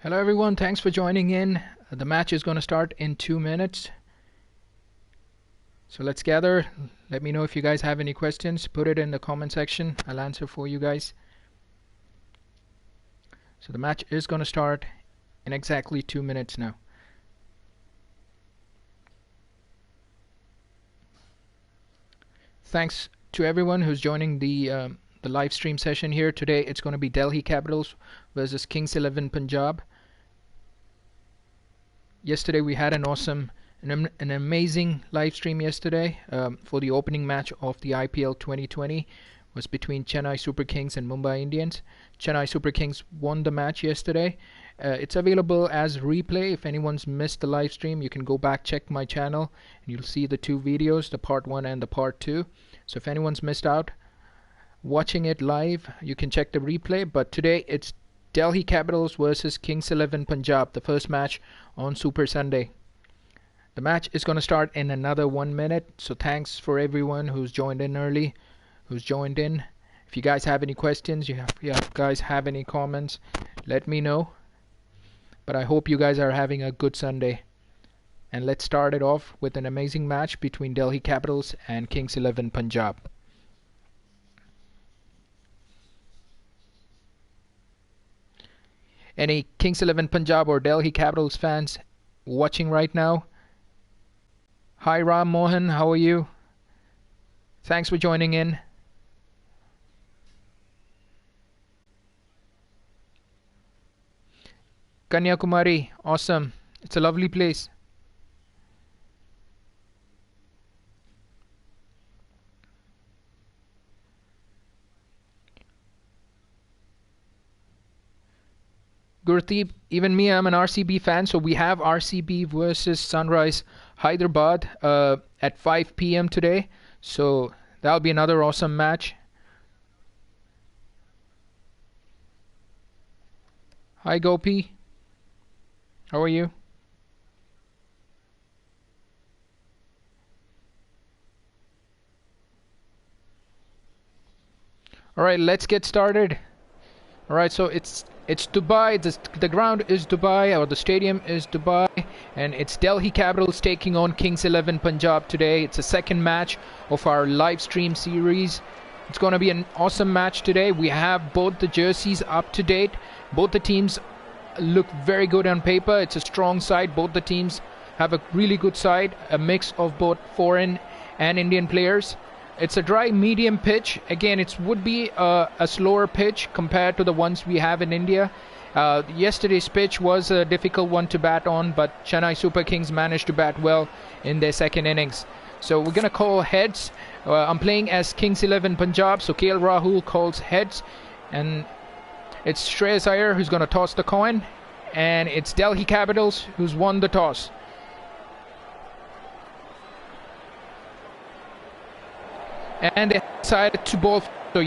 Hello everyone, thanks for joining in. The match is going to start in 2 minutes. So let's gather. Let me know if you guys have any questions. Put it in the comment section. I'll answer for you guys. So the match is going to start in exactly 2 minutes now. Thanks to everyone who's joining the live stream session here. Today it's going to be Delhi Capitals versus Kings 11 Punjab. Yesterday we had an amazing live stream yesterday for the opening match of the IPL 2020. Was between Chennai Super Kings and Mumbai Indians. Chennai Super Kings won the match yesterday. It's available as replay. If anyone's missed the live stream, you can go back, check my channel, and you'll see the two videos, the part 1 and the part 2. So if anyone's missed out watching it live, you can check the replay. But today it's Delhi Capitals versus Kings 11 Punjab, the first match on Super Sunday. The match is going to start in another 1 minute. So thanks for everyone who's joined in early, who's joined in. If you guys have any questions, you guys have any comments, let me know. But I hope you guys are having a good Sunday. And let's start it off with an amazing match between Delhi Capitals and Kings 11 Punjab. Any Kings 11 Punjab or Delhi Capitals fans watching right now? Hi Ram Mohan, how are you? Thanks for joining in. Kanyakumari, awesome. It's a lovely place. Gurdeep, even me, I'm an RCB fan, so we have RCB versus Sunrise Hyderabad at 5 p.m. today. So that'll be another awesome match. Hi Gopi. How are you? Alright, let's get started. Alright, so it's Dubai. The ground is Dubai, or the stadium is Dubai, and it's Delhi Capitals taking on Kings 11 Punjab today. It's the second match of our live stream series. It's going to be an awesome match today. We have both the jerseys up to date. Both the teams look very good on paper. It's a strong side. Both the teams have a really good side, a mix of both foreign and Indian players. It's a dry medium pitch. Again, it would be a slower pitch compared to the ones we have in India. Yesterday's pitch was a difficult one to bat on, but Chennai Super Kings managed to bat well in their second innings. So we're going to call heads. I'm playing as Kings 11 Punjab, so KL Rahul calls heads, and it's Shreyas Iyer who's going to toss the coin, and it's Delhi Capitals who's won the toss. And they decided to bowl. So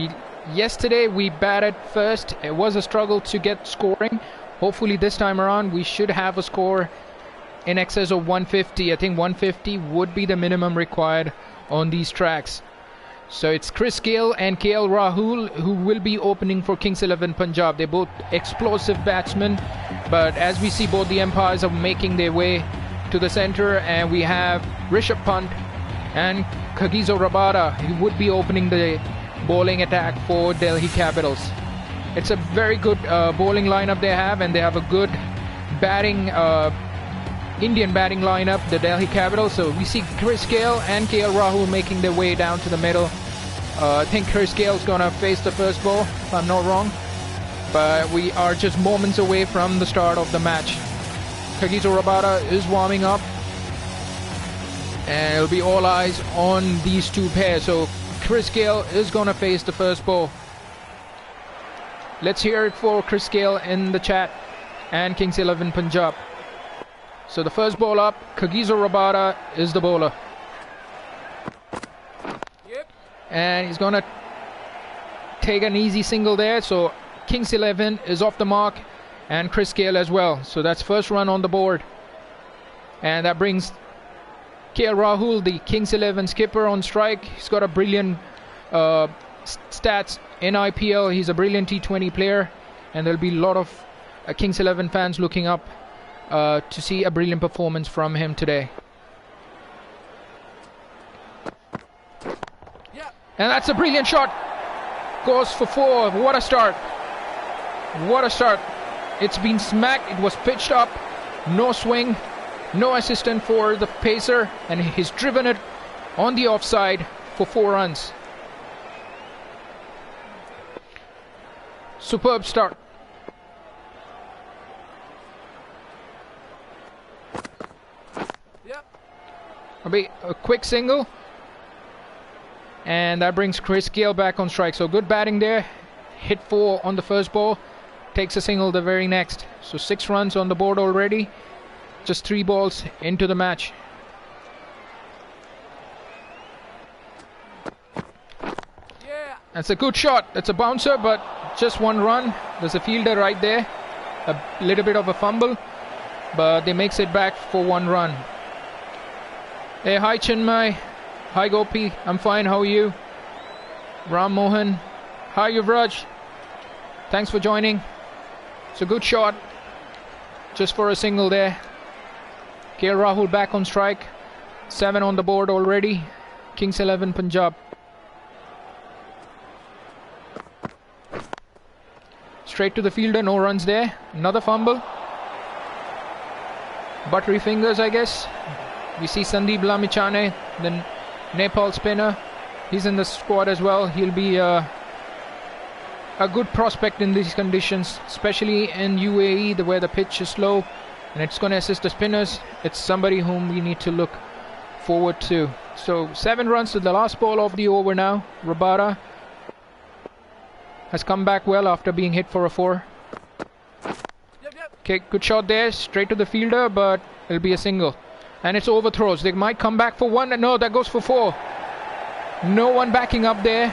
yesterday we batted first. It was a struggle to get scoring. Hopefully this time around we should have a score in excess of 150. I think 150 would be the minimum required on these tracks. So it's Chris Gale and KL Rahul who will be opening for Kings 11 Punjab. They're both explosive batsmen, but as we see, both the umpires are making their way to the center, and we have Rishabh Pant and Kagiso Rabada who would be opening the bowling attack for Delhi Capitals. It's a very good bowling lineup they have, and they have a good batting Indian batting lineup, the Delhi Capitals. So we see Chris Gale and KL Rahul making their way down to the middle. I think Chris Gale is going to face the first ball, if I'm not wrong. But we are just moments away from the start of the match. Kagiso Rabada is warming up, and it'll be all eyes on these two pairs. So Chris Gale is going to face the first ball. Let's hear it for Chris Gale in the chat and Kings 11 Punjab. So the first ball up, Kagiso Rabada is the bowler. Yep. And he's going to take an easy single there. So Kings 11 is off the mark, and Chris Gale as well. So that's first run on the board. And that brings KL Rahul, the Kings 11 skipper, on strike. He's got a brilliant stats in IPL. He's a brilliant T20 player, and there'll be a lot of Kings 11 fans looking up to see a brilliant performance from him today. And that's a brilliant shot. Goes for 4. What a start. What a start. It's been smacked. It was pitched up. No swing. No assistant for the pacer. And he's driven it on the offside for 4 runs. Superb start. A quick single. And that brings Chris Gale back on strike. So good batting there. Hit 4 on the first ball. Takes a single the very next. So 6 runs on the board already. Just 3 balls into the match. That's a good shot. That's a bouncer, but just 1 run. There's a fielder right there. A little bit of a fumble, but they makes it back for 1 run. Hey, hi Chinmay. Hi Gopi. I'm fine. How are you? Ram Mohan. Hi Yuvraj. Thanks for joining. It's a good shot. Just for a single there. KL Rahul back on strike. 7 on the board already. Kings 11 Punjab. Straight to the fielder, no runs there. Another fumble. Buttery fingers, I guess. We see Sandeep Lamichane, the Nepal spinner. He's in the squad as well. He'll be a good prospect in these conditions, especially in UAE, where the pitch is slow and it's going to assist the spinners. It's somebody whom we need to look forward to. So 7 runs to the last ball of the over now. Rabada has come back well after being hit for a 4. Okay, good shot there, straight to the fielder, but it'll be a single. And it's overthrows. They might come back for 1. No, that goes for 4. No one backing up there.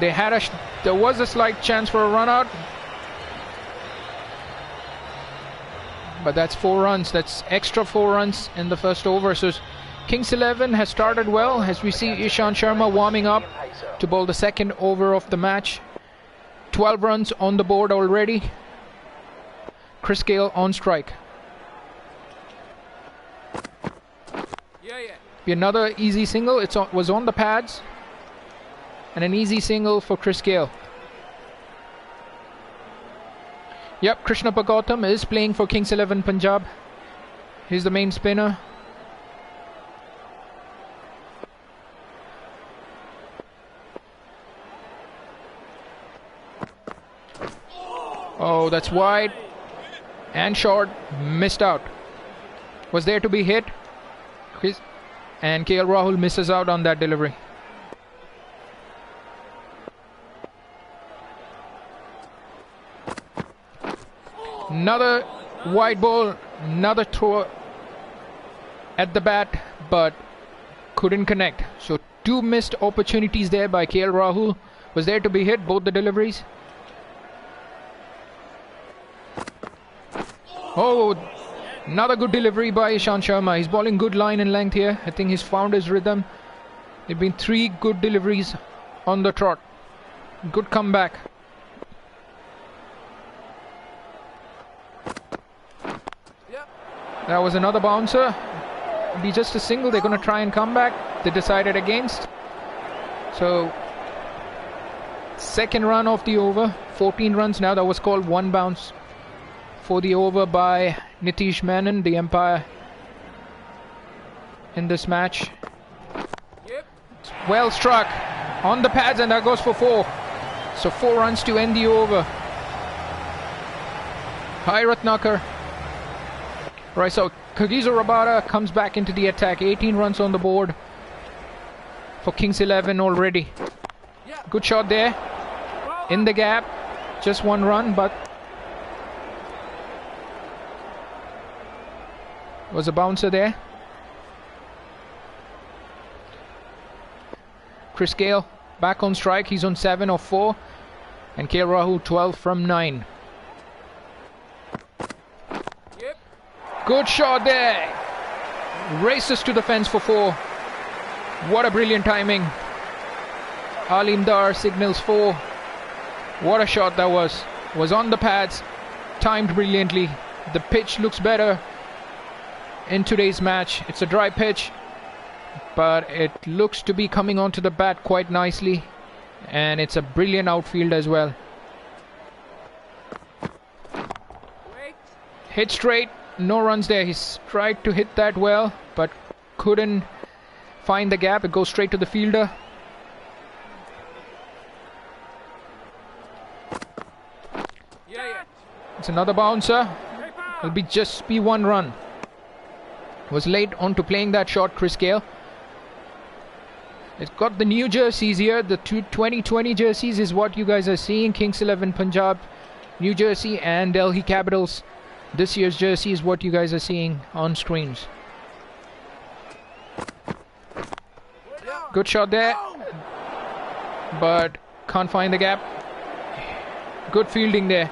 There was a slight chance for a run out. But that's 4 runs. That's extra 4 runs in the first over. So Kings 11 has started well, as we see Ishant Sharma warming up to bowl the second over of the match. 12 runs on the board already. Chris Gale on strike. Another easy single. It was on the pads. And an easy single for Chris Gale. Yep, Krishna Gautam is playing for Kings 11 Punjab. He's the main spinner. Oh, that's wide and short. Missed out. Was there to be hit. And KL Rahul misses out on that delivery. Another wide ball. Another throw at the bat, but couldn't connect. So 2 missed opportunities there by KL Rahul. Was there to be hit, both the deliveries. Oh, another good delivery by Ishant Sharma. He's bowling good line and length here. I think he's found his rhythm. There have been 3 good deliveries on the trot. Good comeback. That was another bouncer. It'll be just a single. They're going to try and come back. They decided against. So, second run of the over. 14 runs now. That was called 1 bounce for the over by Nitish Menon, the umpire in this match. Well struck on the pads, and that goes for 4. So 4 runs to end the over. Hi Ratnakar. Right, so Kagiso Rabada comes back into the attack. 18 runs on the board for Kings 11 already. Good shot there. In the gap. Just 1 run, but was a bouncer there. Chris Gale back on strike. He's on 7 of 4. And KL Rahul 12 from 9. Good shot there. Races to the fence for 4. What a brilliant timing. Alim Dar signals 4. What a shot that was. was on the pads, timed brilliantly. The pitch looks better in today's match. It's a dry pitch, but it looks to be coming onto the bat quite nicely, and it's a brilliant outfield as well. Hit straight, no runs there. He's tried to hit that well, but couldn't find the gap. It goes straight to the fielder. It's another bouncer. It'll just be one run. Was late on to playing that shot, Chris Gale. It's got the new jerseys here. The 2020 jerseys is what you guys are seeing. Kings 11 Punjab New Jersey and Delhi Capitals. This year's jersey is what you guys are seeing on screens. Good shot there, but can't find the gap. Good fielding there.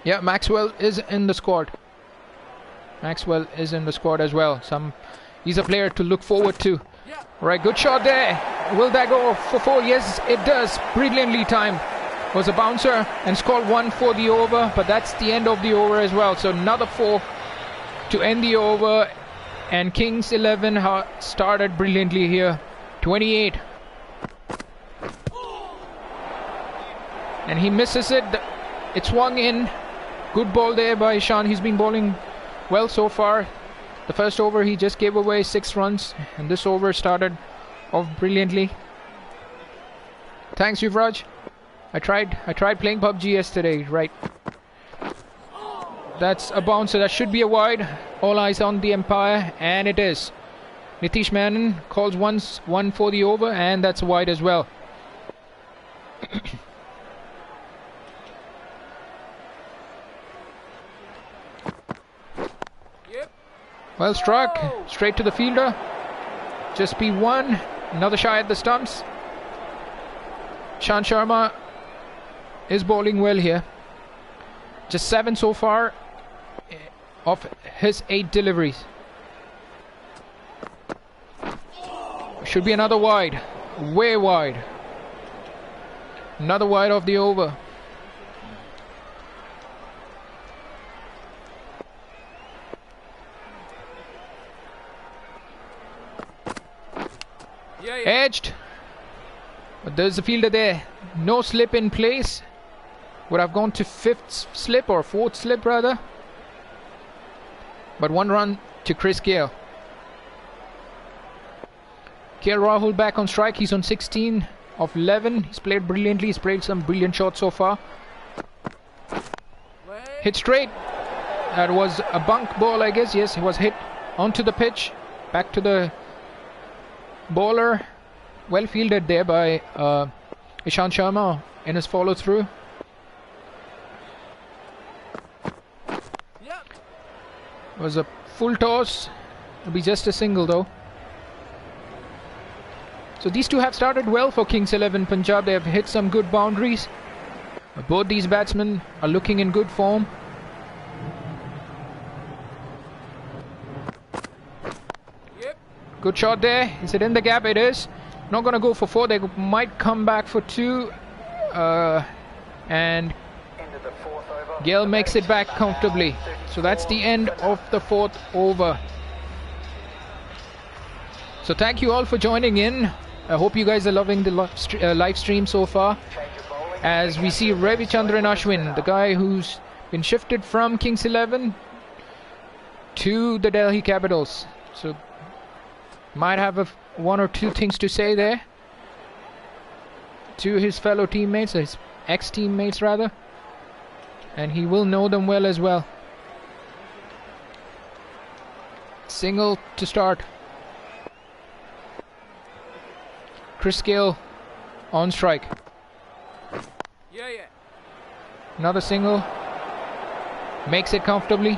Yeah, Maxwell is in the squad. Maxwell is in the squad as well. He's a player to look forward to. Right, good shot there. Will that go for 4? Yes, it does. Brilliantly timed. Was a bouncer and scored 1 for the over, but that's the end of the over as well. So another 4 to end the over, and Kings 11 started brilliantly here. 28. And he misses it. It swung in. Good ball there by Ishan. He's been bowling well so far. The first over he just gave away 6 runs, and this over started off brilliantly. Thanks, Yuvraj. I tried playing PUBG yesterday, right? That's a bouncer. That should be a wide. All eyes on the umpire, and it is. Nitish Menon calls 1 for the over, and that's a wide as well. Well struck, straight to the fielder. Just be 1. Another shy at the stumps. Shan Sharma is bowling well here. Just 7 so far of his 8 deliveries. Should be another wide. Way wide. Another wide of the over. Edged, but there's a fielder there. No slip in place. Would have gone to 5th slip or 4th slip rather, but 1 run to Chris Gale. KL Rahul back on strike. He's on 16 of 11. He's played brilliantly. He's played some brilliant shots so far. Hit straight. That was a bunk ball, I guess. Yes, he was hit onto the pitch. Back to the bowler. Well fielded there by Ishan Sharma in his follow through. It was a full toss. It'll be just a single though. So these two have started well for Kings 11 Punjab. They have hit some good boundaries. Both these batsmen are looking in good form. Good shot there. Is it in the gap? It is. Not going to go for 4. They might come back for 2. And Gale makes it back comfortably. So that's the end of the 4th over. So thank you all for joining in. I hope you guys are loving the live stream so far. As we see Ravichandran Ashwin, the guy who's been shifted from Kings 11 to the Delhi Capitals. So might have 1 or 2 things to say there to his fellow teammates, his ex-teammates rather, and he will know them well as well. Single to start. Chris Gale on strike. Another single. Makes it comfortably.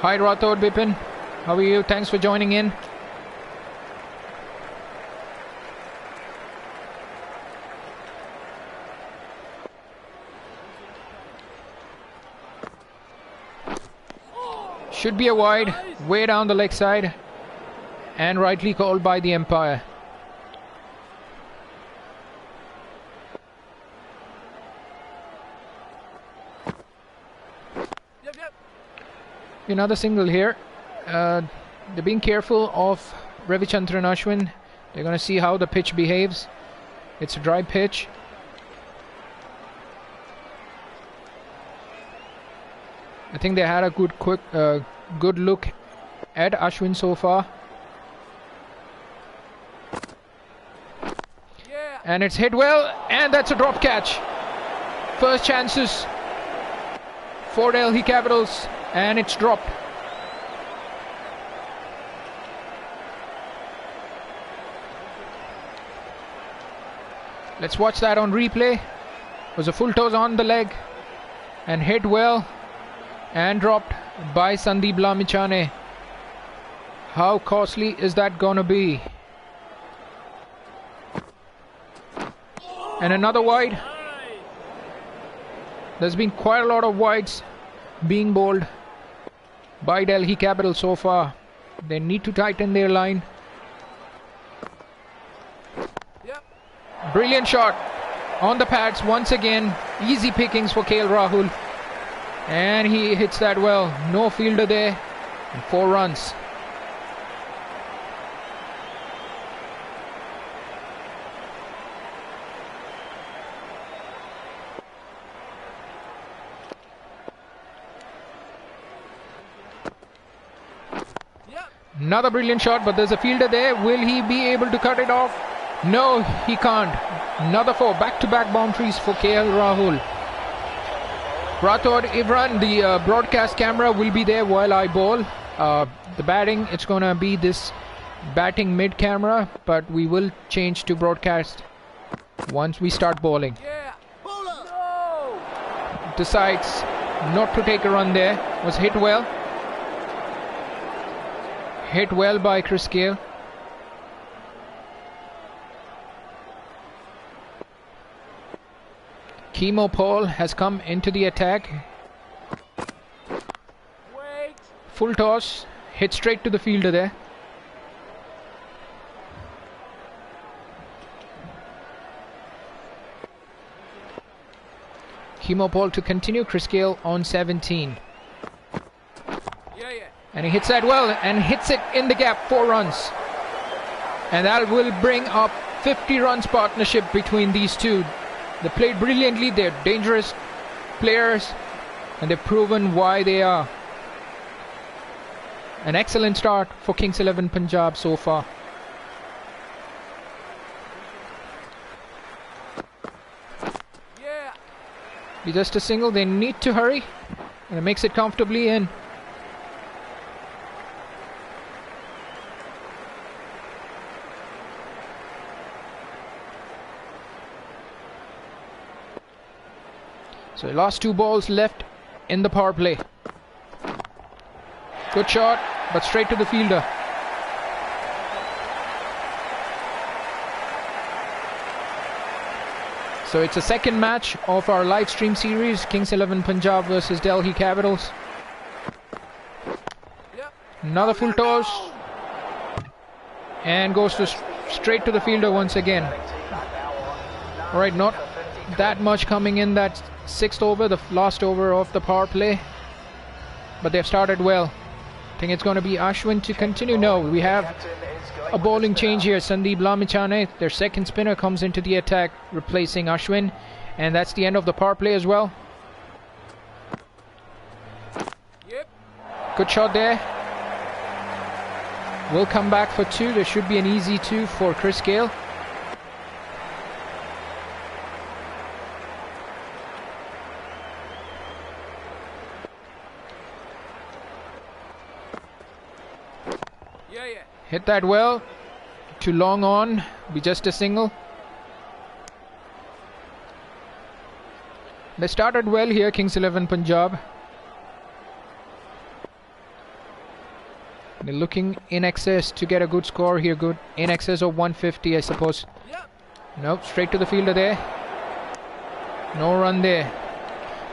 Hi Rathod Bipin. How are you? Thanks for joining in. Should be a wide, way down the leg side. and rightly called by the umpire. Another single here. They're being careful of Ravichandran Ashwin. They're going to see how the pitch behaves. It's a dry pitch. I think they had a good look at Ashwin so far. Yeah. And it's hit well, and that's a drop catch. First chances for Delhi Capitals, and it's dropped. Let's watch that on replay. It was a full toss on the leg and hit well and dropped by Sandeep Lamichhane. How costly is that gonna be? And another wide. There's been quite a lot of wides being bowled by Delhi Capitals so far. They need to tighten their line. Brilliant shot on the pads once again. Easy pickings for KL Rahul. And he hits that well. No fielder there. And 4 runs. Another brilliant shot, but there's a fielder there. Will he be able to cut it off? No, he can't. Another 4 back-to-back boundaries for KL Rahul. Rathod Imran, the broadcast camera will be there while I bowl. The batting, it's gonna be this batting mid camera, but we will change to broadcast once we start bowling. Decides not to take a run there. Was hit well. Hit well by Chris Gale. Chemo Paul has come into the attack. Full toss, hit straight to the fielder there. Chemo Paul to continue. Chris Gale on 17. And he hits that well and hits it in the gap. 4 runs. And that will bring up 50 runs partnership between these two. They played brilliantly. They're dangerous players and they've proven why they are. An excellent start for Kings 11 Punjab so far. Be just a single. They need to hurry, and it makes it comfortably in. So last 2 balls left in the power play. Good shot, but straight to the fielder. So it's a second match of our live stream series, Kings 11 Punjab versus Delhi Capitals. Another full toss. And goes to straight to the fielder once again. Alright, not that much coming in that 6th over, the last over of the power play. But they've started well. I think it's going to be Ashwin to continue. No, we have a bowling change here. Sandeep Lamichhane, their second spinner, comes into the attack, replacing Ashwin. And that's the end of the power play as well. Good shot there. Will come back for 2. There should be an easy 2 for Chris Gale. Hit that well. Too long on. Be just a single. They started well here, Kings 11 Punjab. They're looking in excess to get a good score here. Good in excess of 150, I suppose. Nope, straight to the fielder there. No run there.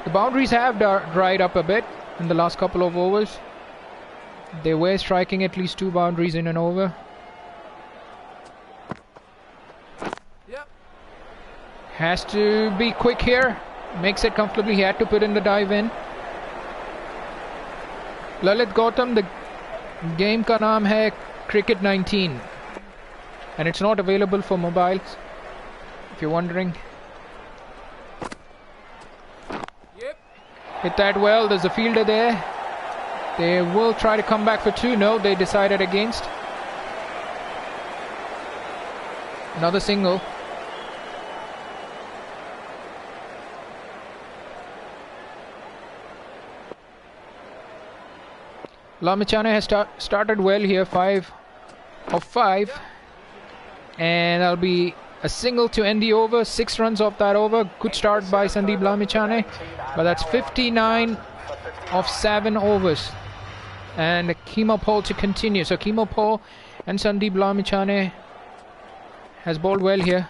The boundaries have dried up a bit in the last couple of overs. They were striking at least 2 boundaries in an over. Has to be quick here. Makes it comfortably. He had to put in the dive in. Lalit Gautam, the game ka naam hai Cricket 19. And it's not available for mobiles, if you're wondering. Yep. Hit that well. There's a fielder there. They will try to come back for 2. No, they decided against. Another single. Lamachane has started well here, 5 of 5. And that'll be a single to end the over. 6 runs off that over. Good start by Sandeep Lamachane. But that's 59 of 7 overs. And Kemo Paul to continue. So Kemo Paul and Sandeep Lamachane has bowled well here.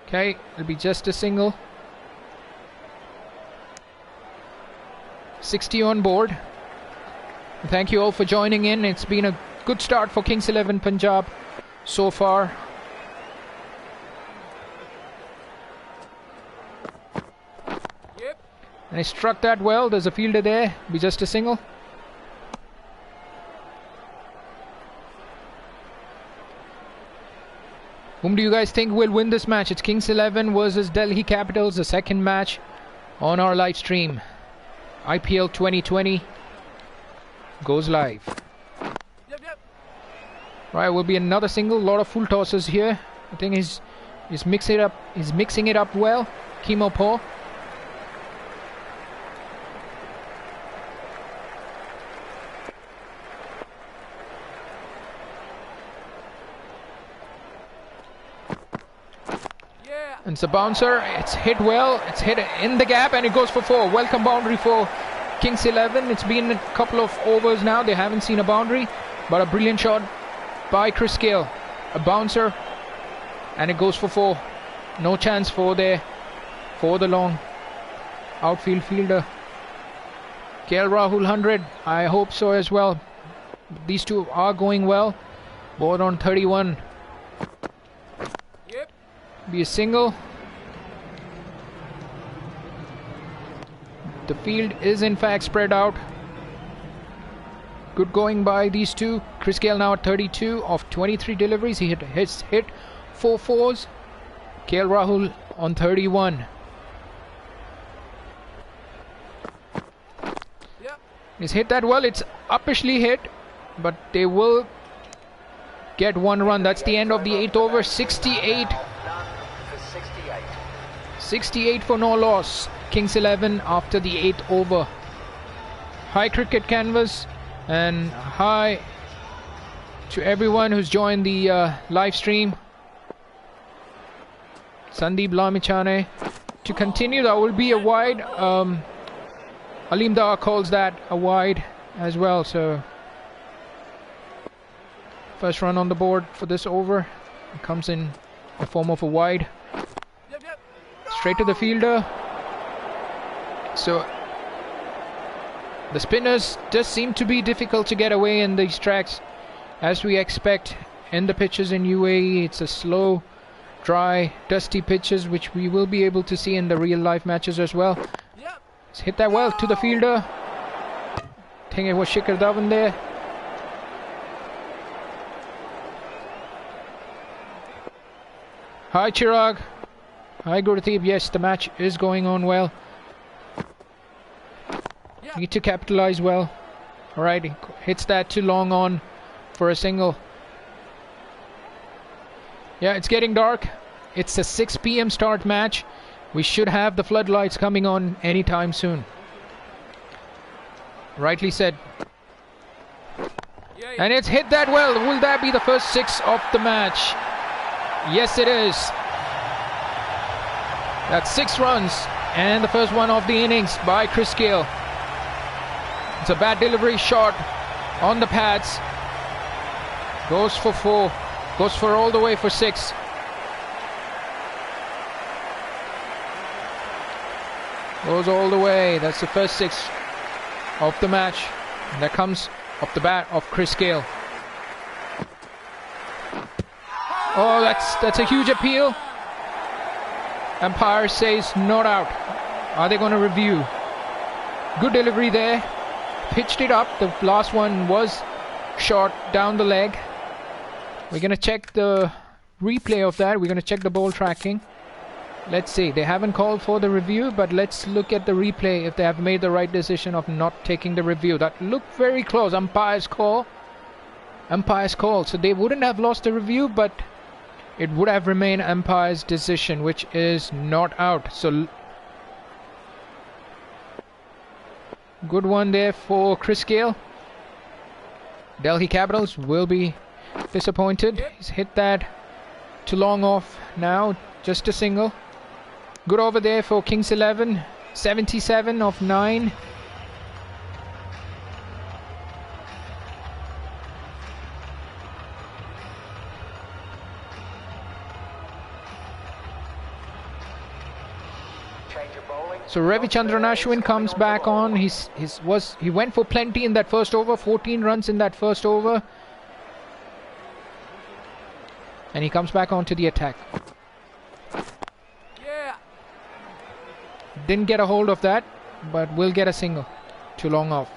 Okay, it'll be just a single. 60 on board. Thank you all for joining in. It's been a good start for Kings 11 Punjab so far. And he struck that well. There's a fielder there. Be just a single. Whom do you guys think will win this match? It's Kings 11 versus Delhi Capitals, the second match on our live stream. IPL 2020 goes live. Right, will be another single. A lot of full tosses here. I think he's mixing it up. He's mixing it up well. Kemo Paul. And it's a bouncer. It's hit well. It's hit in the gap and it goes for 4. Welcome boundary for Kings 11. It's been a couple of overs now. They haven't seen a boundary, but a brilliant shot by Chris Gale. A bouncer and it goes for 4. No chance for the long outfield fielder. KL Rahul 100. I hope so as well. These two are going well. Both on 31. Be a single. The field is in fact spread out. Good going by these two. Chris Gale now at 32 of 23 deliveries. He hit 4 fours. KL Rahul on 31. He's hit that well. It's uppishly hit, but they will get 1 run. That's the end of the 8th over. 68 for no loss. Kings 11 after the 8th over. Hi cricket canvas, and hi to everyone who's joined the live stream. Sandeep Lamachane to continue. That will be a wide. Aleem Dar calls that a wide as well. So first run on the board for this over. It comes in the form of a wide. Straight to the fielder. So the spinners just seem to be difficult to get away in these tracks, as we expect in the pitches in UAE. It's a slow, dry, dusty pitches, which we will be able to see in the real life matches as well. Let's hit that well to the fielder. I think it was Shikhar Dhawan there. Hi Chirag. Hi Gurdeep. Yes, the match is going on well. Need to capitalize well. Alright, hits that too long on for a single. Yeah, it's getting dark. It's a 6 PM start match. We should have the floodlights coming on anytime soon. Rightly said. And it's hit that well. Will that be the first 6 of the match? Yes, it is. That's 6 runs and the first one of the innings by Chris Gale. It's a bad delivery shot on the pads. Goes for 4. Goes for all the way for 6. Goes all the way. That's the first 6 of the match. And that comes off the bat of Chris Gale. Oh, that's a huge appeal. Umpire says not out. Are they going to review? Good delivery there. Pitched it up. The last one was short down the leg. We're going to check the replay of that. We're going to check the ball tracking. Let's see. They haven't called for the review, but let's look at the replay if they have made the right decision of not taking the review. That looked very close. Umpire's call. Umpire's call. So they wouldn't have lost the review, but it would have remained umpire's decision, which is not out. So good one there for Chris Gale. Delhi Capitals will be disappointed. He's hit that to long off now. Just a single. Good over there for Kings 11. 77 of 9. So Ravichandran Ashwin comes back on. He went for plenty in that first over. 14 runs in that first over. And he comes back onto the attack. Yeah. Didn't get a hold of that, but will get a single to long off.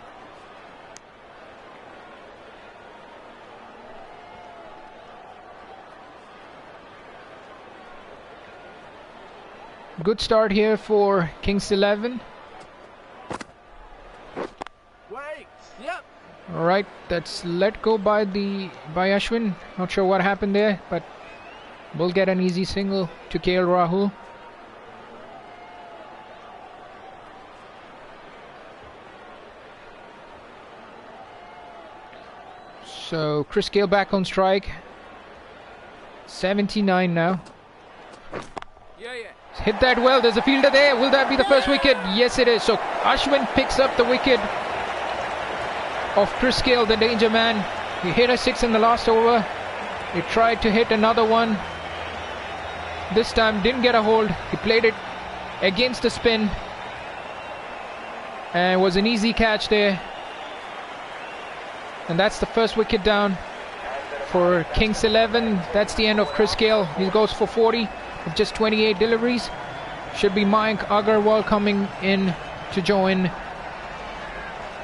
Good start here for Kings 11. Wait. Yep. All right, that's let go by Ashwin. Not sure what happened there, but we'll get an easy single to KL Rahul. So Chris Gale back on strike. 79 now. Yeah. Hit that well. There's a fielder there. Will that be the first wicket? Yes, it is. So Ashwin picks up the wicket of Chris Gale, the danger man. He hit a 6 in the last over. He tried to hit another one. This time didn't get a hold. He played it against the spin. And it was an easy catch there. And that's the first wicket down for Kings 11. That's the end of Chris Gale. He goes for 40 with just 28 deliveries. Should be Mayank Agarwal coming in to join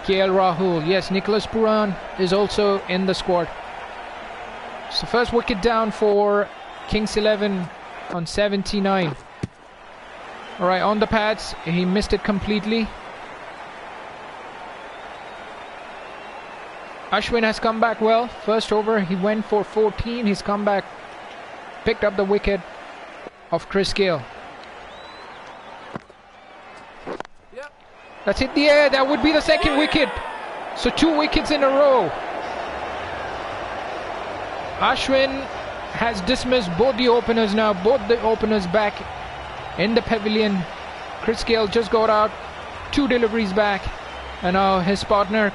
KL Rahul. Yes, Nicholas Puran is also in the squad. So first wicket down for Kings 11 on 79. Alright, on the pads, he missed it completely. Ashwin has come back well. First over, he went for 14. He's come back, picked up the wicket of Chris Gale. Yep. That's hit the air. That would be the second wicket. So 2 wickets in a row. Ashwin has dismissed both the openers now. Both the openers back in the pavilion. Chris Gale just got out. 2 deliveries back. And now his partner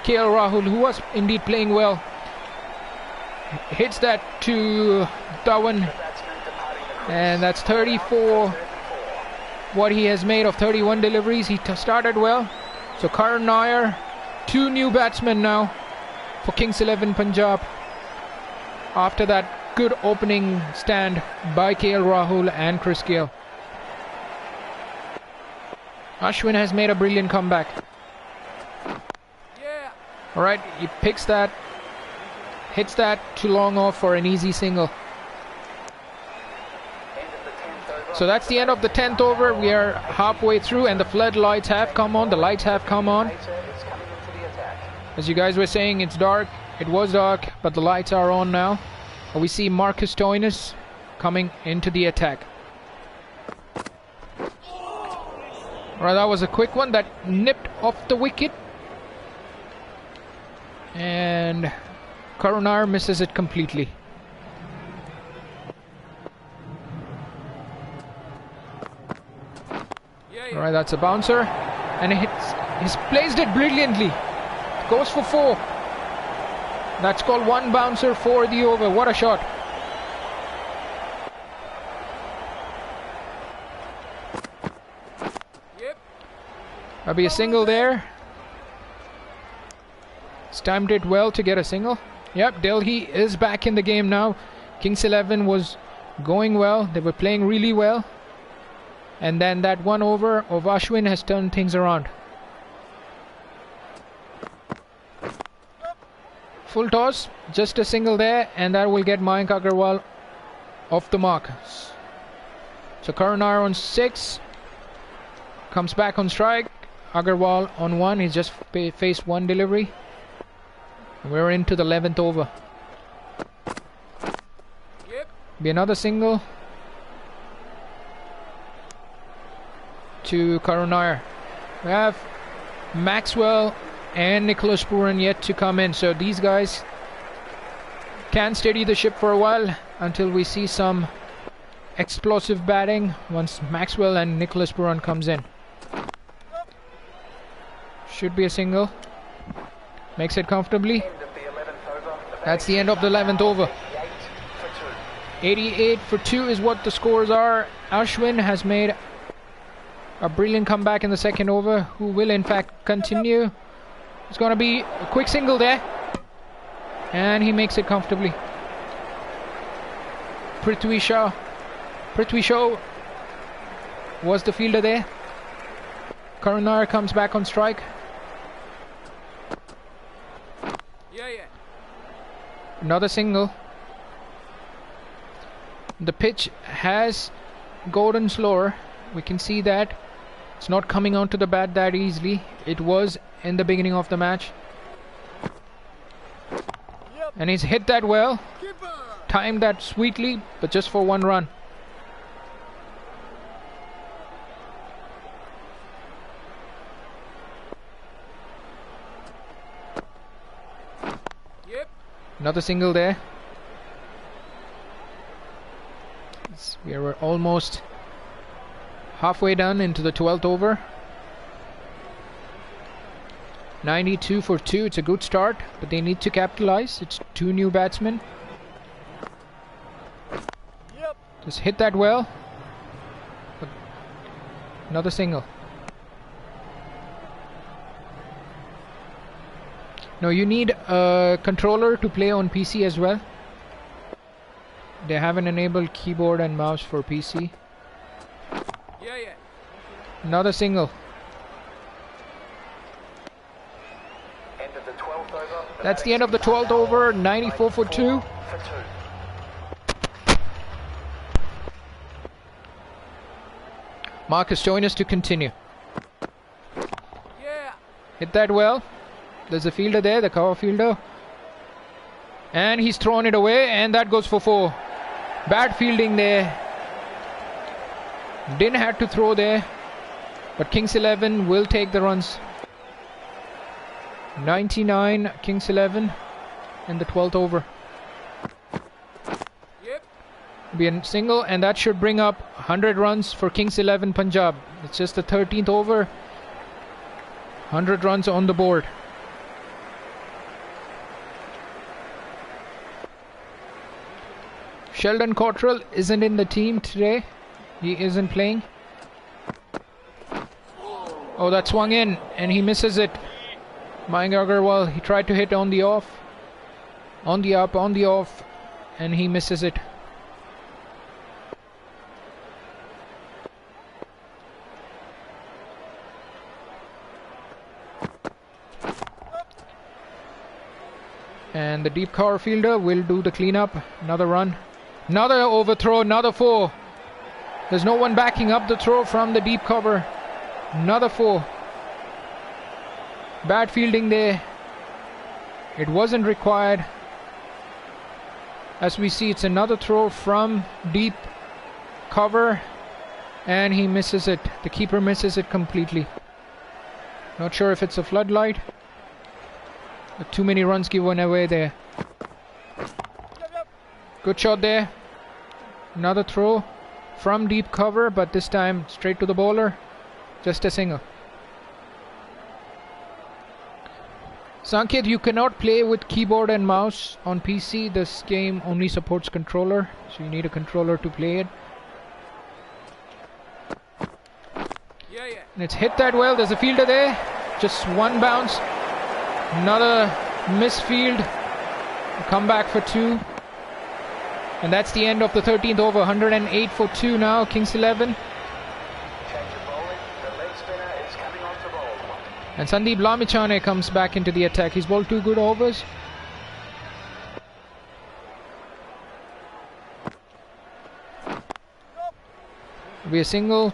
KL Rahul, who was indeed playing well, hits that to Dhawan. And that's 34. What he has made of 31 deliveries. He started well. So Karan Nair, 2 new batsmen now for Kings 11 Punjab. After that good opening stand by KL Rahul and Chris Gale. Ashwin has made a brilliant comeback. Alright, he picks that, hits that to long off for an easy single. So that's the end of the 10th over. We are halfway through and the floodlights have come on. The lights have come on. As you guys were saying, it's dark. It was dark, but the lights are on now. We see Marcus Stoinis coming into the attack. Alright, that was a quick one that nipped off the wicket. And Karunar misses it completely. Alright, that's a bouncer. And he's placed it brilliantly. Goes for 4. That's called 1 bouncer for the over. What a shot. That'll be a single there. He's timed it well to get a single. Yep, Delhi is back in the game now. Kings 11 was going well. They were playing really well. And then that one over of Ashwin has turned things around. Full toss, just a single there, and that will get Mayank Agarwal off the mark. So Karunar on 6, comes back on strike. Agarwal on 1, he's just faced one delivery. We're into the 11th over. Be another single to Karunar. We have Maxwell and Nicholas Puran yet to come in, so these guys can steady the ship for a while until we see some explosive batting once Maxwell and Nicholas Puran comes in. Should be a single. Makes it comfortably. That's the end of the 11th over. 88 for 2 is what the scores are. Ashwin has made a brilliant comeback in the second over, who will in fact continue. It's going to be a quick single there, and he makes it comfortably. Prithvi Shaw was the fielder there. Karunar comes back on strike. Another single. The pitch has gotten slower. We can see that it's not coming onto the bat that easily. It was in the beginning of the match. And he's hit that well. Timed that sweetly, but just for one run. Another single there. We are almost halfway done into the 12th over. 92 for 2. It's a good start, but they need to capitalize. It's 2 new batsmen. Just hit that well. Another single. Now you need a controller to play on PC as well. They haven't enabled keyboard and mouse for PC. Another single. That's the end of the 12th over. 94 for 2. Marcus, join us to continue. Hit that well. There's a fielder there, the cover fielder. And he's thrown it away, and that goes for 4. Bad fielding there. Didn't have to throw there. But Kings 11 will take the runs. 99 Kings 11 in the 12th over. Be a single, and that should bring up 100 runs for Kings 11 Punjab. It's just the 13th over. 100 runs on the board. Sheldon Cottrell isn't in the team today. He isn't playing. Oh, that swung in and he misses it. Mayank Agarwal, he tried to hit on the off. On the up, on the off, and he misses it. And the deep cover fielder will do the cleanup. Another run. Another overthrow, another 4. There's no one backing up the throw from the deep cover. Another 4. Bad fielding there. It wasn't required. As we see, it's another throw from deep cover, and he misses it. The keeper misses it completely. Not sure if it's a floodlight. But too many runs given away there. Good shot there. Another throw from deep cover, but this time straight to the bowler. Just a single. Sanket, you cannot play with keyboard and mouse on PC. This game only supports controller, so you need a controller to play it. And it's hit that well. There's a fielder there. Just one bounce. Another misfield. Come back for 2. And that's the end of the 13th over. 108 for 2 now. Kings 11. And Sandeep Lamichhane comes back into the attack. He's bowled 2 good overs. Be a single.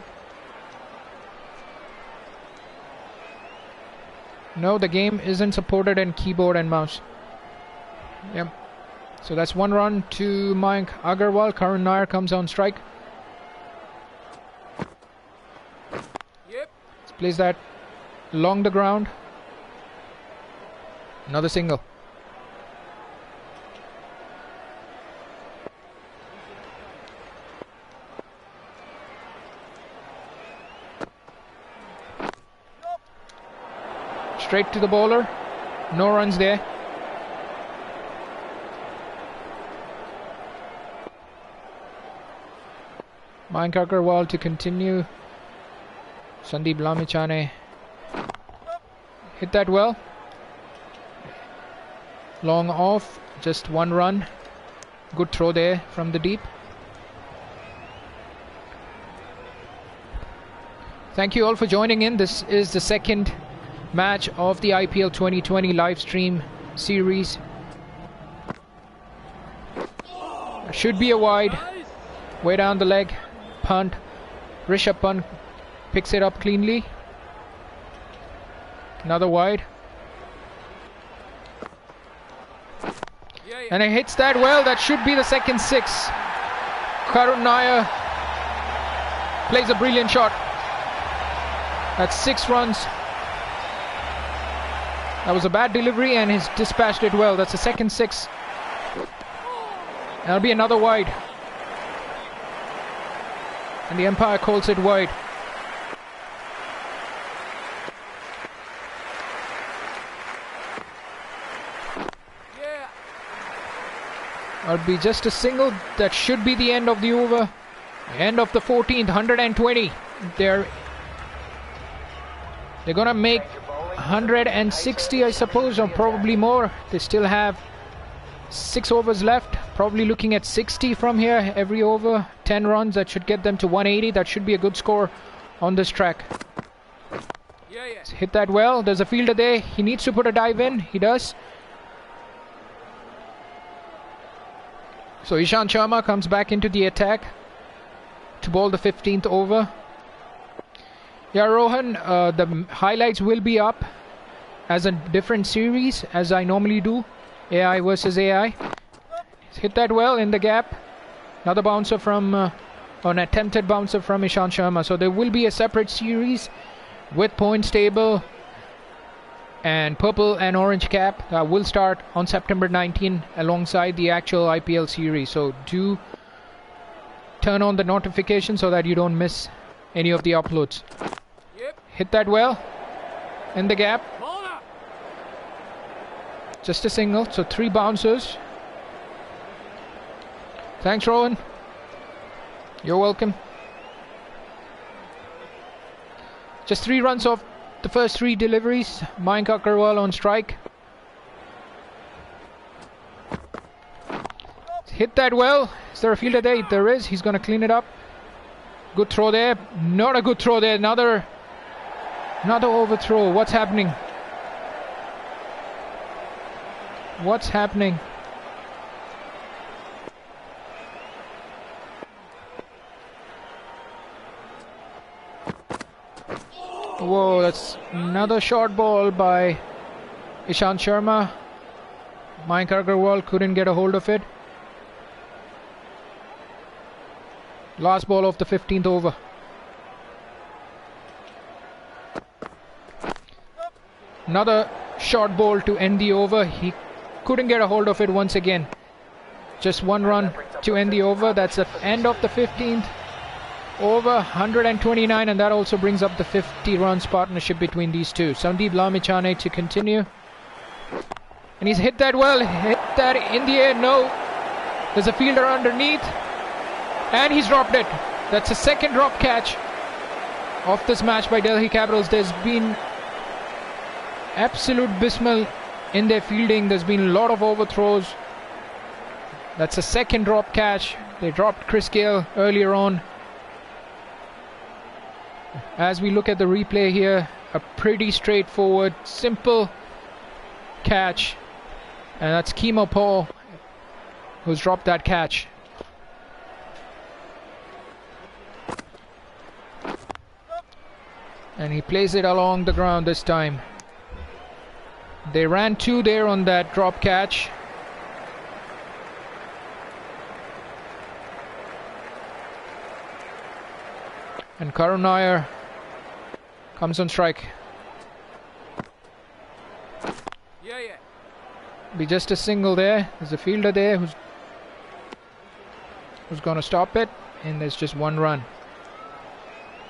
No, the game isn't supported in keyboard and mouse. Yep. So that's 1 run to Mayank Agarwal. Karun Nair comes on strike. Yep. Let's place that along the ground. Another single. Straight to the bowler. No runs there. Mayank Agarwal to continue. Sandeep Lamichhane hit that well. Long off. Just 1 run. Good throw there from the deep. Thank you all for joining in. This is the second match of the IPL 2020 live stream series. Should be a wide. Way down the leg. Punt. Rishabh Pant picks it up cleanly. Another wide. And it hits that well. That should be the second 6. Karun Nair plays a brilliant shot. That's 6 runs. That was a bad delivery and he's dispatched it well. That's the second 6. That'll be another wide. And the umpire calls it wide. Yeah. That'll be just a single. That should be the end of the over. End of the 14th, 120. They're gonna make 160, I suppose, or probably more. They still have 6 overs left. Probably looking at 60 from here. Every over, 10 runs. That should get them to 180. That should be a good score on this track. Yeah. Hit that well. There's a fielder there. He needs to put a dive in. He does. So Ishant Sharma comes back into the attack to bowl the 15th over. Yeah, Rohan, the highlights will be up as a different series, as I normally do. AI versus AI. Hit that well in the gap. Another bouncer from, an attempted bouncer from Ishant Sharma. So there will be a separate series with points table and purple and orange cap. Will start on September 19 alongside the actual IPL series. So do turn on the notification so that you don't miss any of the uploads. Yep. Hit that well in the gap. Bowler. Just a single, so 3 bouncers. Thanks, Rowan. You're welcome. Just 3 runs off the first 3 deliveries. Mayank Agarwal on strike. Hit that well. Is there a fielder there? There is. He's going to clean it up. Good throw there. Not a good throw there. Another overthrow. What's happening? What's happening? Whoa, that's another short ball by Ishant Sharma. Mayank Agarwal couldn't get a hold of it. Last ball of the 15th over. Another short ball to end the over. He couldn't get a hold of it once again. Just 1 run to end the over. That's the end of the 15th over, 129, and that also brings up the 50 runs partnership between these two. Sandeep Lamichhane to continue. And he's hit that well. Hit that in the air. No. There's a fielder underneath. And he's dropped it. That's the second drop catch of this match by Delhi Capitals. There's been absolute abysmal in their fielding. There's been a lot of overthrows. That's a second drop catch. They dropped Chris Gale earlier on. As we look at the replay here, a pretty straightforward, simple catch. And that's Chemo Paul who's dropped that catch. And he plays it along the ground this time. They ran 2 there on that drop catch. And Karun Nair comes on strike. Yeah, yeah. Be just a single there. There's a fielder there who's going to stop it. And there's just 1 run.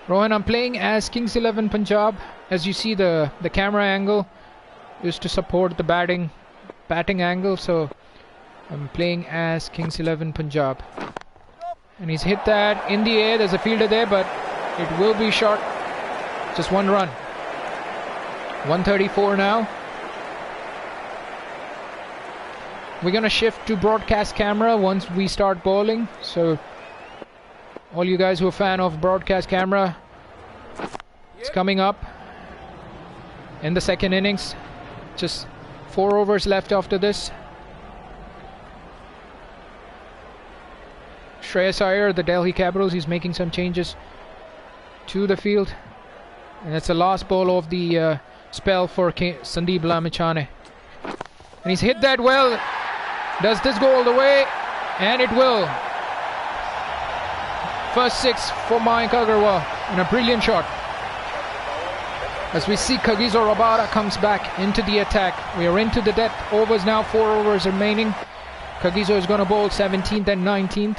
Rohan, I'm playing as Kings 11 Punjab. As you see, the camera angle is to support the batting angle. So I'm playing as Kings 11 Punjab. And he's hit that in the air. There's a fielder there, but it will be short. Just 1 run. 134 now. We're going to shift to broadcast camera once we start bowling. So all you guys who are a fan of broadcast camera, it's coming up in the second innings. Just 4 overs left after this. Shreyas Iyer, the Delhi Capitals, he's making some changes to the field. And it's the last ball of the spell for Sandeep Lamichhane. And he's hit that well. Does this go all the way? And it will. First 6 for Mayank Agarwal. And a brilliant shot. As we see Kagiso Rabada comes back into the attack. We are into the death overs now. 4 overs remaining. Kagiso is going to bowl 17th and 19th.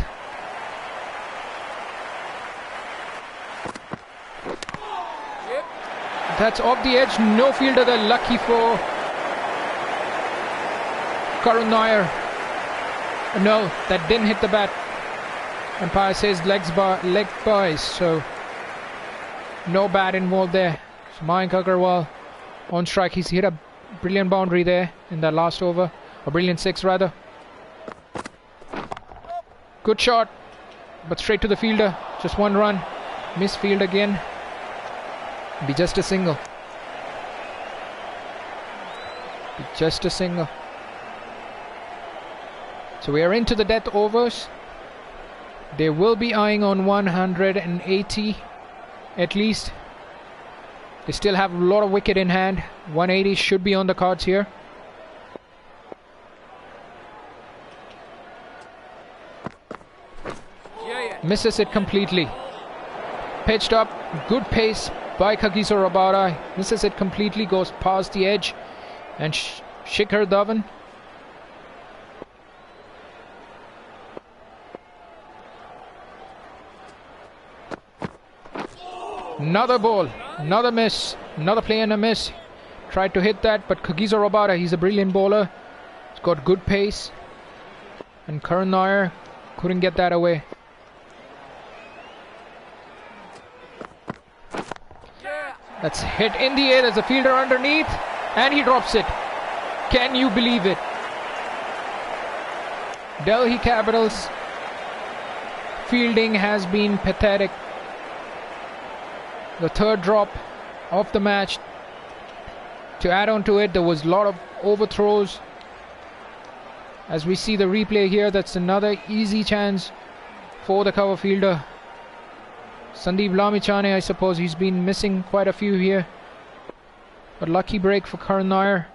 That's off the edge. No fielder there. Lucky for Karun Nair. No, that didn't hit the bat. Umpire says leg buys. So no bat involved there. So Mayank Agarwal on strike. He's hit a brilliant boundary there in that last over. A brilliant 6 rather. Good shot. But straight to the fielder. Just 1 run. Miss field again. Be just a single. Be just a single. So we are into the death overs. They will be eyeing on 180 at least. They still have a lot of wicket in hand. 180 should be on the cards here. Misses it completely. Pitched up. Good pace by Kagiso Rabada. Misses it completely. Goes past the edge. And Shikhar Dhawan. Another ball. Another miss. Another play and a miss. Tried to hit that, but Kagiso Rabada, he's a brilliant bowler. He's got good pace. And Karun Nair couldn't get that away. That's hit in the air. There's a fielder underneath. And he drops it. Can you believe it? Delhi Capitals fielding has been pathetic. The 3rd drop of the match. To add on to it, there was a lot of overthrows. As we see the replay here, that's another easy chance for the cover fielder. Sandeep Lamichhane, I suppose he's been missing quite a few here. But lucky break for Karun Nair.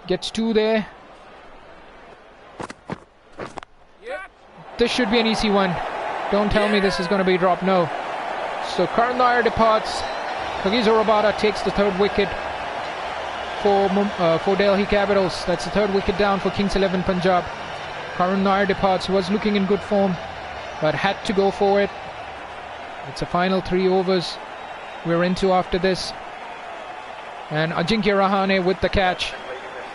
Gets 2 there. This should be an easy one. Don't tell me this is going to be dropped. No. So Karun Nair departs. Kagiso Rabada takes the 3rd wicket for Delhi Capitals. That's the 3rd wicket down for Kings 11 Punjab. Karun Nair departs. Was looking in good form, but had to go for it. It's a final 3 overs we're into after this. And Ajinkya Rahane with the catch.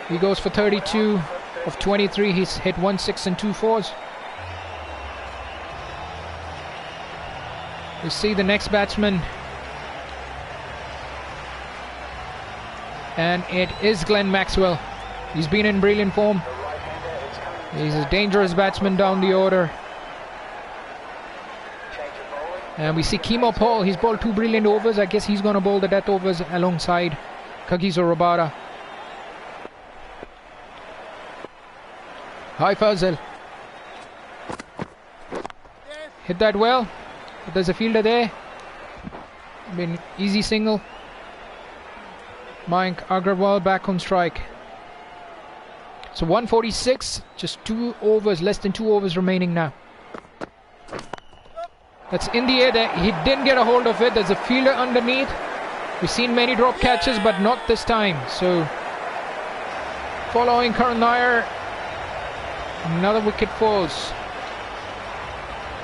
He goes for 32 of 23. He's hit 1 6 and 2 4s. We see the next batsman. And it is Glenn Maxwell. He's been in brilliant form. He's a dangerous batsman down the order. And we see Kimo Paul. He's bowled 2 brilliant overs. I guess he's going to bowl the death overs alongside Kagiso Rabada. Hi Fazil. Hit that well. But there's a fielder there. Been easy single. Mayank Agarwal back on strike. So 146, just 2 overs, less than 2 overs remaining now. That's in the air there. He didn't get a hold of it. There's a fielder underneath. We've seen many drop catches, but not this time. So following Karan Nair, another wicket falls.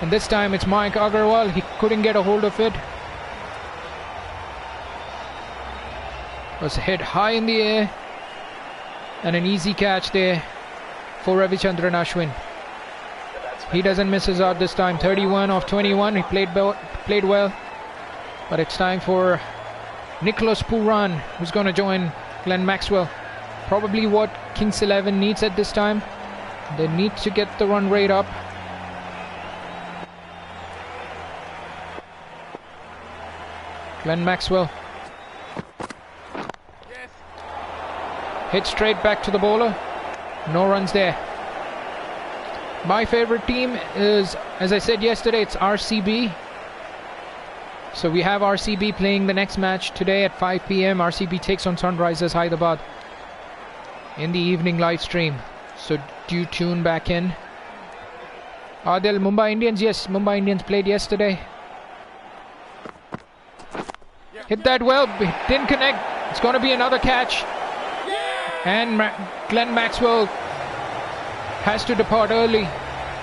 And this time it's Mayank Agarwal. He couldn't get a hold of it. Was hit high in the air. And an easy catch there for Ravichandran Ashwin. He doesn't miss us out this time. 31 off 21. He played well. But it's time for Nicholas Pooran, who's going to join Glenn Maxwell. Probably what Kings 11 needs at this time. They need to get the run rate up. Glenn Maxwell. Hit straight back to the bowler. No runs there. My favorite team is, as I said yesterday, it's RCB. So we have RCB playing the next match today at 5 PM. RCB takes on Sunrisers Hyderabad in the evening live stream. So do tune back in. Adil, Mumbai Indians. Yes, Mumbai Indians played yesterday. Hit that well. Didn't connect. It's going to be another catch. And Glenn Maxwell has to depart early.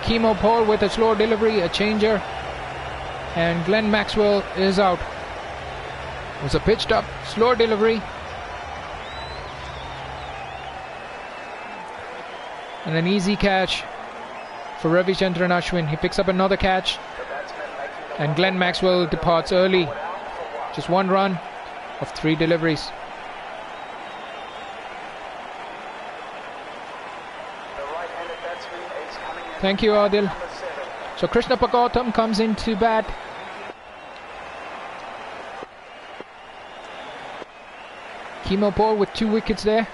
Kimo Paul with a slow delivery, a changer. And Glenn Maxwell is out. It was a pitched up, slow delivery. And an easy catch for Ravichandran Ashwin. He picks up another catch. And Glenn Maxwell departs early. Just 1 run of 3 deliveries. Thank you, Adil. So Krishna Gautam comes into bat. Kimo Paul with 2 wickets there.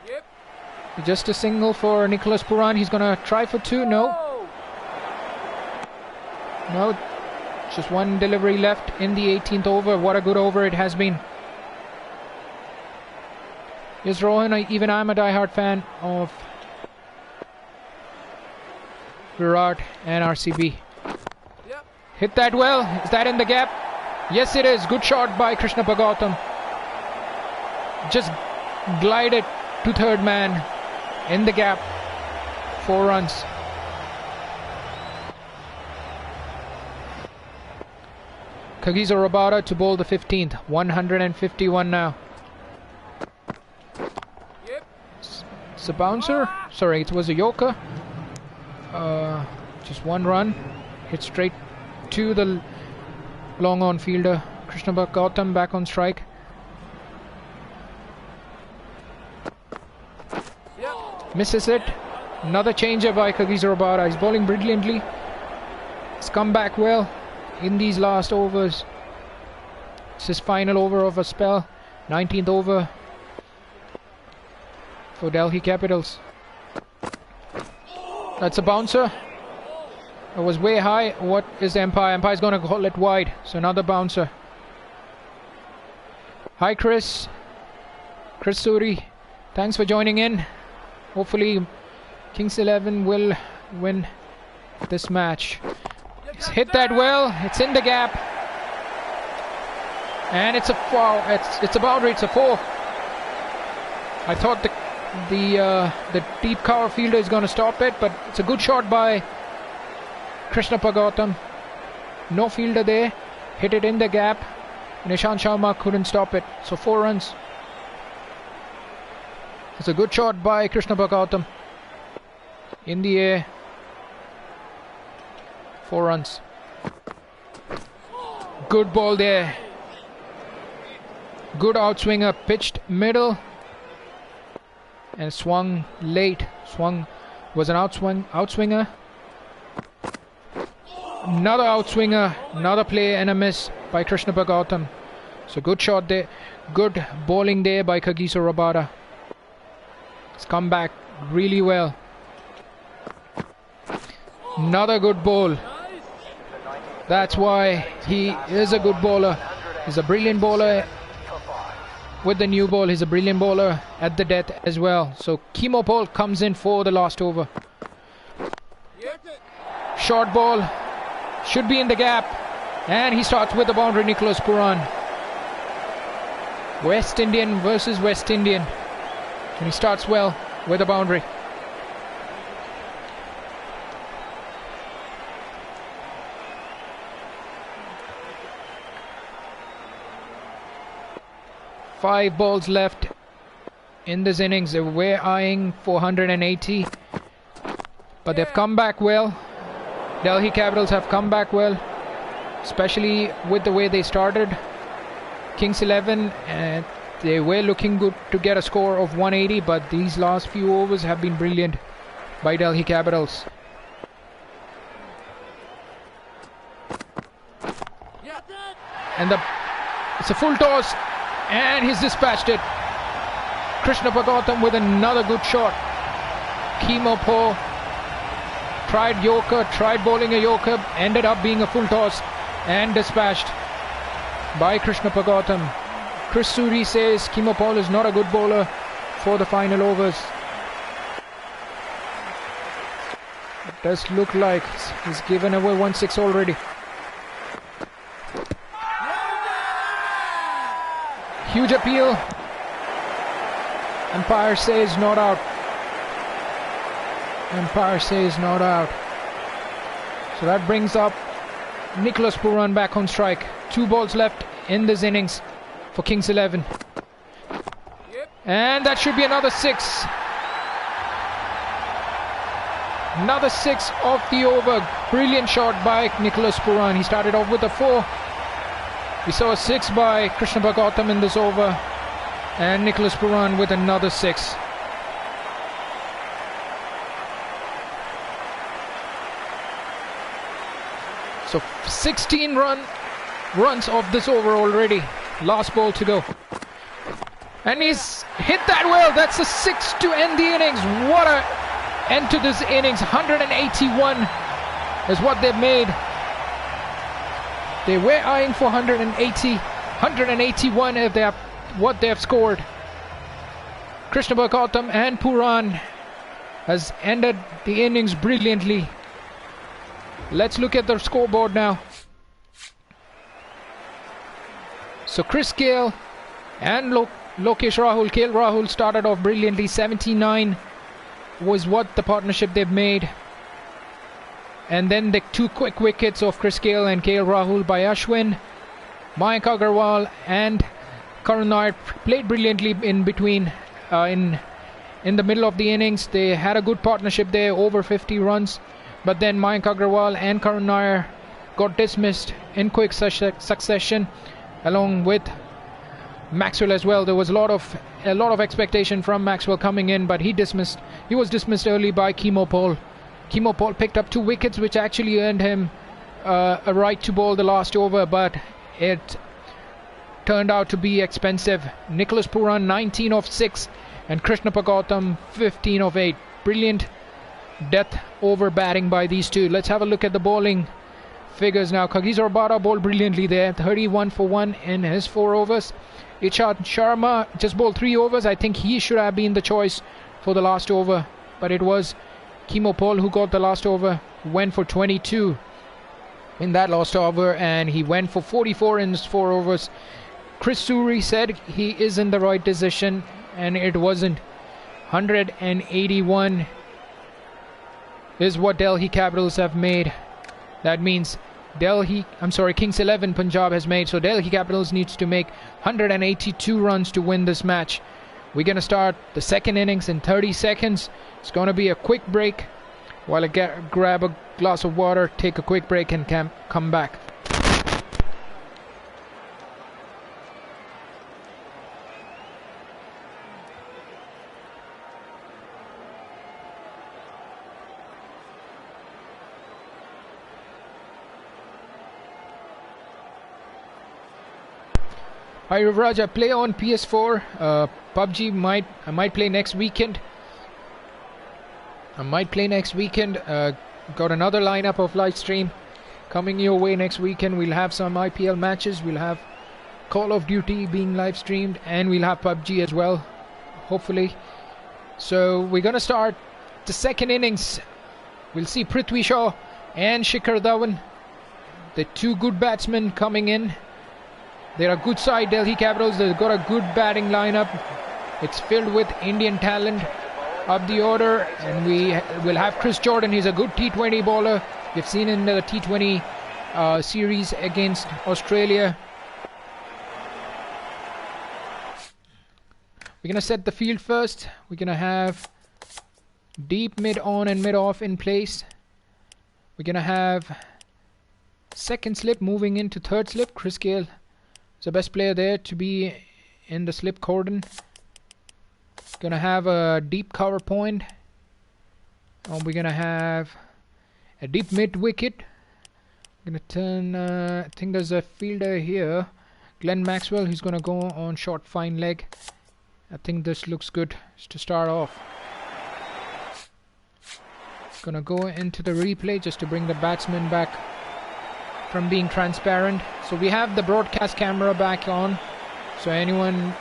Yep. Just a single for Nicholas Pooran. He's going to try for 2. No. No. Just 1 delivery left in the 18th over. What a good over it has been. Yes, Rohan, even I'm a diehard fan of Virat and RCB. Yep. Hit that well. Is that in the gap? Yes, it is. Good shot by Krishna Gautam. Just glided to third man in the gap. 4 runs. Kagiso Rabada to bowl the 15th. 151 now. Yep. It's a bouncer. Sorry, it was a yorker. Just 1 run. Hit straight to the long on fielder. Krishna Gautam back on strike. Yep. Misses it. Another changer by Kagiso Rabada. He's bowling brilliantly. He's come back well in these last overs. It's his final over of a spell. 19th over for Delhi Capitals. That's a bouncer. It was way high. What is the umpire? Umpire's going to call it wide. So another bouncer. Hi Chris. Chris Suri. Thanks for joining in. Hopefully Kings 11 will win this match. It's hit that well. It's in the gap. And it's a foul. It's a boundary. It's a 4. I thought the deep cover fielder is going to stop it, but it's a good shot by Krishna Gautam. No fielder there. Hit it in the gap. Nishant Sharma couldn't stop it. So 4 runs. It's a good shot by Krishna Gautam. In the air. 4 runs. Good ball there. Good outswinger. Pitched middle. And swung late. Swung was an outswinger. Another outswinger, another play and a miss by Krishna Bhagautam. So good shot there, good bowling there by Kagiso Rabada. He's come back really well. Another good bowl. That's why he is a good bowler. He's a brilliant bowler with the new ball. He's a brilliant bowler at the death as well. So Kimopol comes in for the last over. Short ball. Should be in the gap. And he starts with the boundary, Nicholas Puran. West Indian versus West Indian. And he starts well with a boundary. Five balls left in this innings. They were eyeing 480. But they've come back well. Delhi Capitals have come back well, especially with the way they started. Kings 11, and they were looking good to get a score of 180, but these last few overs have been brilliant by Delhi Capitals. And it's a full toss, and he's dispatched it. Krishna Bhagautam with another good shot. Kimopol tried Yorker, tried bowling a Yorker, ended up being a full toss and dispatched by Krishna Bhagautam. Chris Suri says Kimopol is not a good bowler for the final overs. It does look like he's given away 1-6 already. Huge appeal. Umpire says not out. Umpire says not out. So that brings up Nicholas Puran back on strike. 2 balls left in this innings for Kings 11. And that should be another 6. Another 6 off the over. Brilliant shot by Nicholas Puran. He started off with a 4. We saw a 6 by Krishna Bhagautam in this over. And Nicholas Puran with another 6. So 16 runs of this over already. Last ball to go. And he's hit that well. That's a 6 to end the innings. What a end to this innings. 181 is what they've made. They were eyeing for 180. 181 if they have what they have scored. Krishna Bhagautam and Puran has ended the innings brilliantly. Let's look at the scoreboard now. So Chris Gale and Lokesh Rahul. KL Rahul started off brilliantly. 79 was what the partnership they've made. And then the 2 quick wickets of Chris Gale and KL Rahul by Ashwin. Mayank Agarwal and Karun Nair played brilliantly in between. In the middle of the innings, they had a good partnership there, over 50 runs. But then Mayank Agarwal and Karun Nair got dismissed in quick succession, along with Maxwell as well. There was a lot of expectation from Maxwell coming in, but he was dismissed early by Kimopol. Kimopol picked up 2 wickets, which actually earned him a right to bowl the last over, but it turned out to be expensive. Nicholas Puran 19 of 6 and Krishna Bhagautam 15 of 8. Brilliant death over batting by these two. Let's have a look at the bowling figures now. Kagiso Rabada bowled brilliantly there, 31 for 1 in his 4 overs. Ishant Sharma just bowled 3 overs. I think he should have been the choice for the last over, but it was Kimopol who got the last over, went for 22 in that last over, and he went for 44 in his 4 overs. Chris Suri said he is in the right decision, and it wasn't. 181 is what Delhi Capitals have made. That means Kings 11 Punjab has made. So Delhi Capitals needs to make 182 runs to win this match. We're going to start the second innings in 30 seconds. It's going to be a quick break while I grab a glass of water, take a quick break and come back. Hi Rivraj, I play on PS4. PUBG I might play next weekend. Got another lineup of Livestream coming your way next weekend. We'll have some IPL matches. We'll have Call of Duty being live streamed, and we'll have PUBG as well, hopefully. So we're gonna start the second innings. We'll see Prithvi Shaw and Shikhar Dhawan, the two good batsmen coming in. They're a good side, Delhi Capitals. They've got a good batting lineup. It's filled with Indian talent up the order, and we will have Chris Jordan. He's a good T20 bowler. We've seen in the T20 series against Australia. We're going to set the field first. We're going to have deep mid on and mid off in place. We're going to have second slip moving into third slip. Chris Gale is the best player there to be in the slip cordon. Gonna have a deep cover point, and we're gonna have a deep mid wicket. Gonna turn, I think there's a fielder here, Glenn Maxwell, who's gonna go on short fine leg. I think this looks good to start off. Gonna go into the replay just to bring the batsman back from being transparent. So we have the broadcast camera back on, so anyone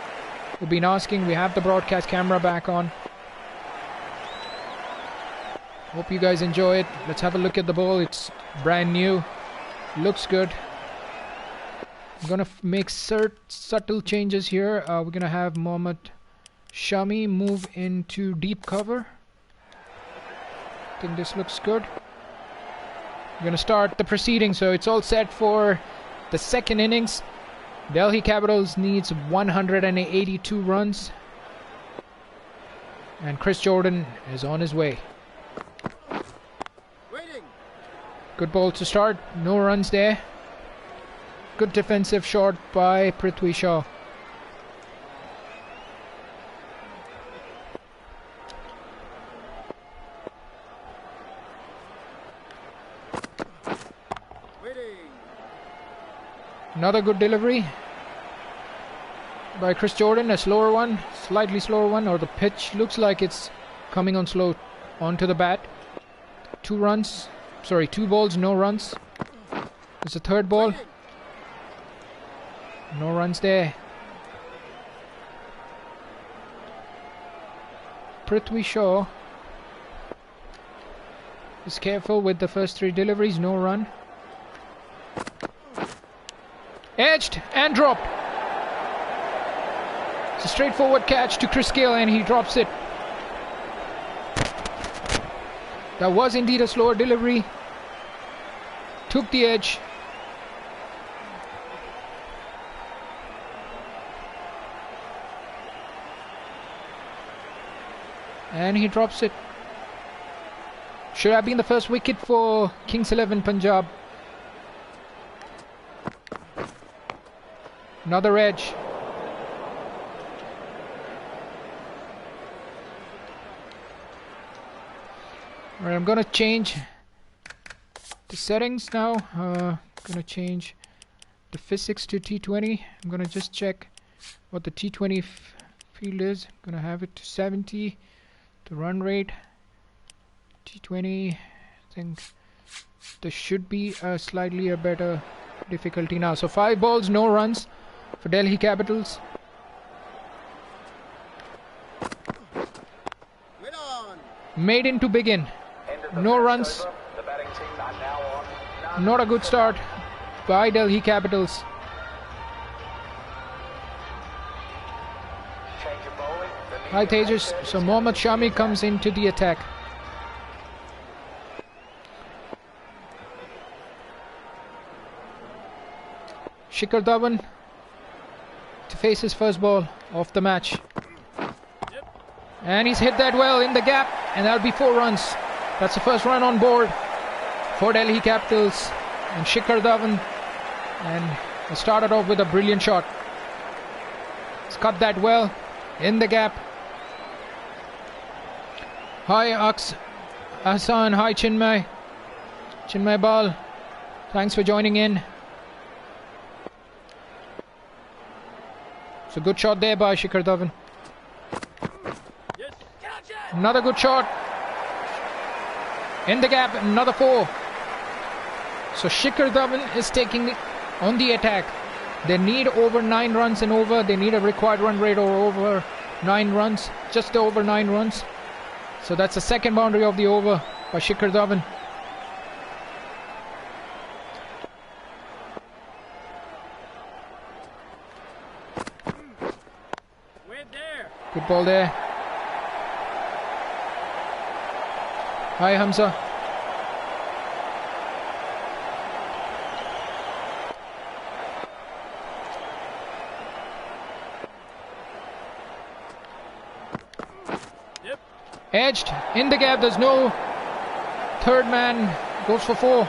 who've been asking, we have the broadcast camera back on. Hope you guys enjoy it. Let's have a look at the ball. It's brand new, looks good. I'm gonna make subtle changes here. We're gonna have Mohammad Shami move into deep cover. I think this looks good. We're gonna start the proceedings, so it's all set for the second innings. Delhi Capitals needs 182 runs, and Chris Jordan is on his way. Waiting. Good ball to start, no runs there. Good defensive shot by Prithvi Shaw. Another good delivery by Chris Jordan, a slower one, slightly slower one, or the pitch looks like it's coming on slow onto the bat. 2 balls, no runs. It's a third ball. No runs there. Prithvi Shaw is careful with the first 3 deliveries, no run. Edged and dropped. It's a straightforward catch to Chris Gale, and he drops it. That was indeed a slower delivery. Took the edge. And he drops it. Should have been the first wicket for Kings 11 Punjab. Another edge. Alright, I'm gonna change the settings now. Gonna change the physics to T20. I'm gonna just check what the T20 field is. I'm gonna have it to 70. The run rate. T20. I think there should be slightly a better difficulty now. So 5 balls, no runs for Delhi Capitals. Maiden to begin. No runs. Not a good start by Delhi Capitals. Hi Tejas. So Mohammad Shami comes into the attack. Shikhar Dhawan to face his first ball of the match. And he's hit that well in the gap, and that'll be 4 runs. That's the first run on board for Delhi Capitals and Shikhar Dhawan. And he started off with a brilliant shot. He's cut that well in the gap. Hi Aks Hassan, hi Chinmay Bal, thanks for joining in. So good shot there by Shikhar Dhawan. Yes. Catch it. Another good shot. In the gap, another 4. So Shikhar Dhawan is taking on the attack. They need over 9 runs and over. They need a required run rate or over 9 runs. Just over 9 runs. So that's the second boundary of the over by Shikhar Dhawan. Good ball there. Hi Hamza. Yep. Edged in the gap. There's no third man. Goes for 4.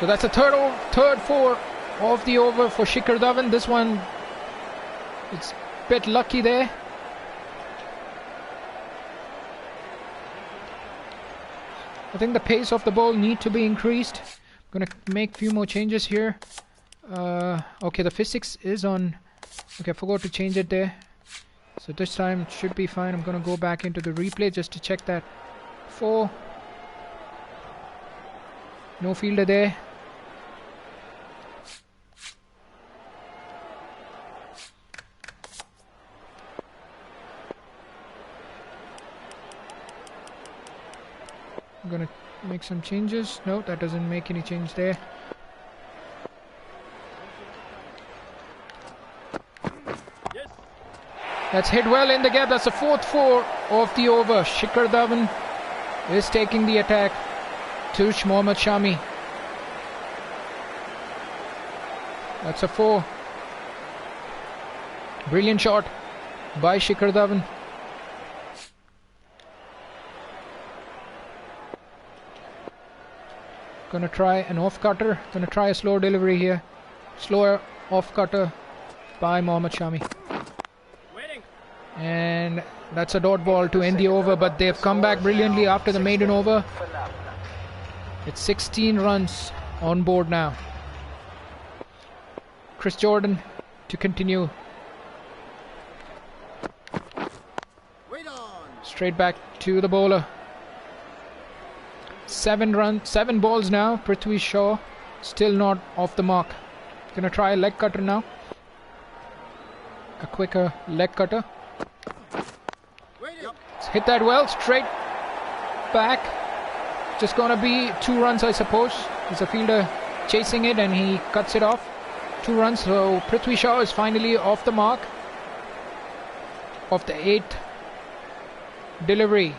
So that's a third 4 of the over for Shikhar Dhawan. This one, it's a bit lucky there. I think the pace of the ball need to be increased. I'm gonna make a few more changes here. Okay, the physics is on. Okay, I forgot to change it there. So this time it should be fine. I'm gonna go back into the replay just to check that. 4. No fielder there. I'm gonna make some changes. No, that doesn't make any change there. Yes. That's hit well in the gap. That's the 4th 4 of the over. Shikhar Dhawan is taking the attack. Tush Mohammad Shami. That's a 4. Brilliant shot by Shikhar Dhawan. Gonna try an off cutter. Gonna try a slow delivery here. Slower off cutter by Mohammad Shami. Waiting. And that's a dot ball to end the over, but they've come back brilliantly after the maiden over. It's 16 runs on board now. Chris Jordan to continue. Wait on. Straight back to the bowler. 7 balls now. Prithvi Shaw still not off the mark. Gonna try a leg cutter now. A quicker leg cutter. Let's hit that well. Straight back. Just gonna be 2 runs, I suppose. There's a fielder chasing it and he cuts it off. 2 runs. So Prithvi Shaw is finally off the mark of the 8th delivery.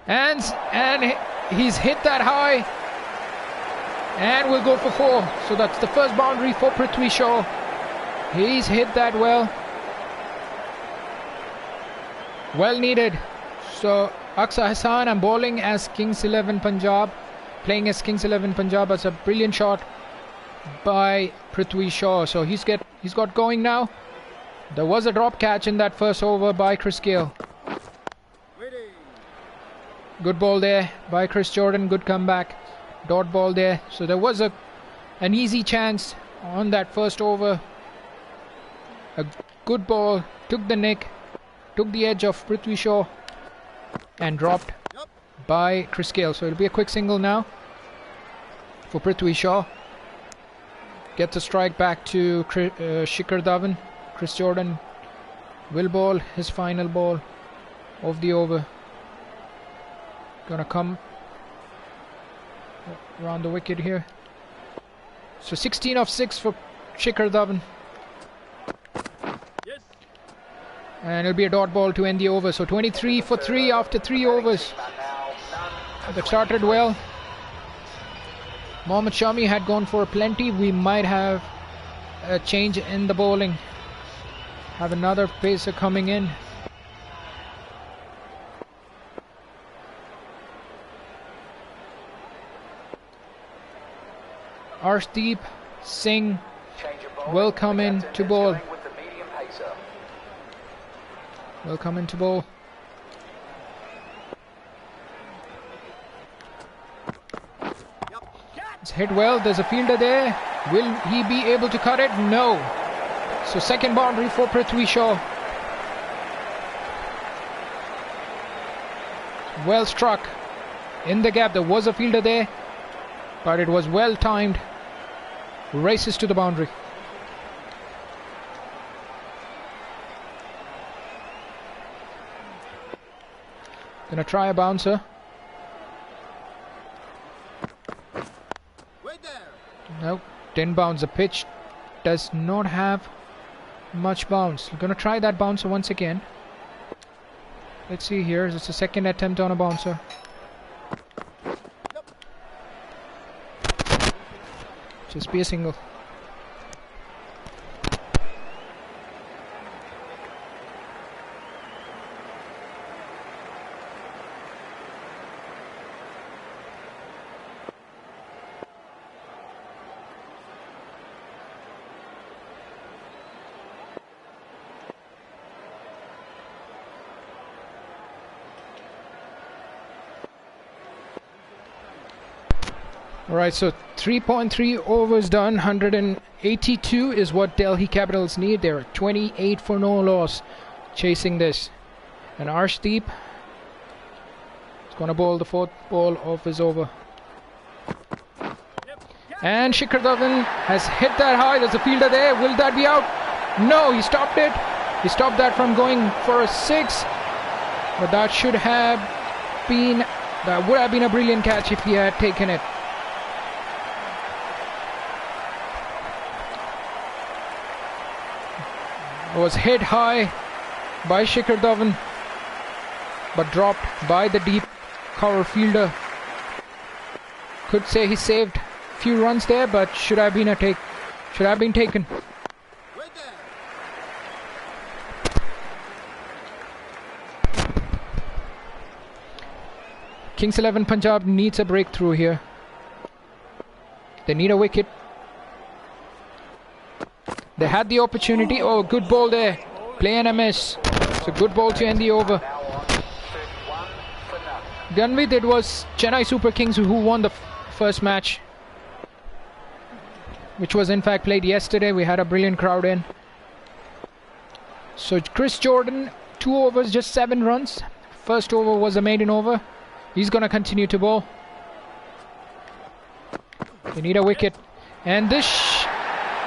And he's hit that high and we'll go for 4. So that's the first boundary for Prithvi Shaw. He's hit that well needed. So Aqsa Hassan, I'm bowling as Kings 11 Punjab, playing as Kings 11 Punjab. That's a brilliant shot by Prithvi Shaw. So he's got going now. There was a drop catch in that first over by Chris Gale. Good ball there by Chris Jordan. Good comeback. Dot ball there. So there was an easy chance on that first over. A good ball. Took the nick. Took the edge of Prithvi Shaw. And dropped by Chris Gale. So it'll be a quick single now for Prithvi Shaw. Gets a strike back to Shikhar Dhawan. Chris Jordan will bowl his final ball of the over. Gonna come around the wicket here. So 16 of 6 for Shikhar Dhawan. Yes. And it'll be a dot ball to end the over. So 23 for 3 after 3 overs. That started well. Mohammad Shami had gone for plenty. We might have a change in the bowling. Have another pacer coming in. Arshdeep Singh will come in to bowl. Will come in to bowl. It's hit well. There's a fielder there. Will he be able to cut it? No. So second boundary for Prithvi Shaw. Well struck. In the gap, there was a fielder there, but it was well timed. Races to the boundary. Gonna try a bouncer. Wait there. No, didn't bounce. The pitch does not have much bounce. We're gonna try that bouncer once again. Let's see here. It's the second attempt on a bouncer. Just be a single. Alright, so 3.3 overs done. 182 is what Delhi Capitals need. They're 28 for no loss chasing this. And Arshdeep is going to bowl the fourth ball of his over. And Shikhar Dhawan has hit that high. There's a fielder there. Will that be out? No, he stopped it. He stopped that from going for a 6. But that should have been, that would have been a brilliant catch if he had taken it. Was hit high by Shikhar Dhawan, but dropped by the deep cover fielder. Could say he saved a few runs there, but should have been taken. Wait there. Kings 11 Punjab needs a breakthrough here. They need a wicket. They had the opportunity. Oh, good ball there. Play and a miss. It's a good ball to end the over. Ganvit, it was Chennai Super Kings who won the first match, which was in fact played yesterday. We had a brilliant crowd in. So Chris Jordan, 2 overs, just 7 runs. First over was a maiden over. He's going to continue to bowl. They need a wicket. And this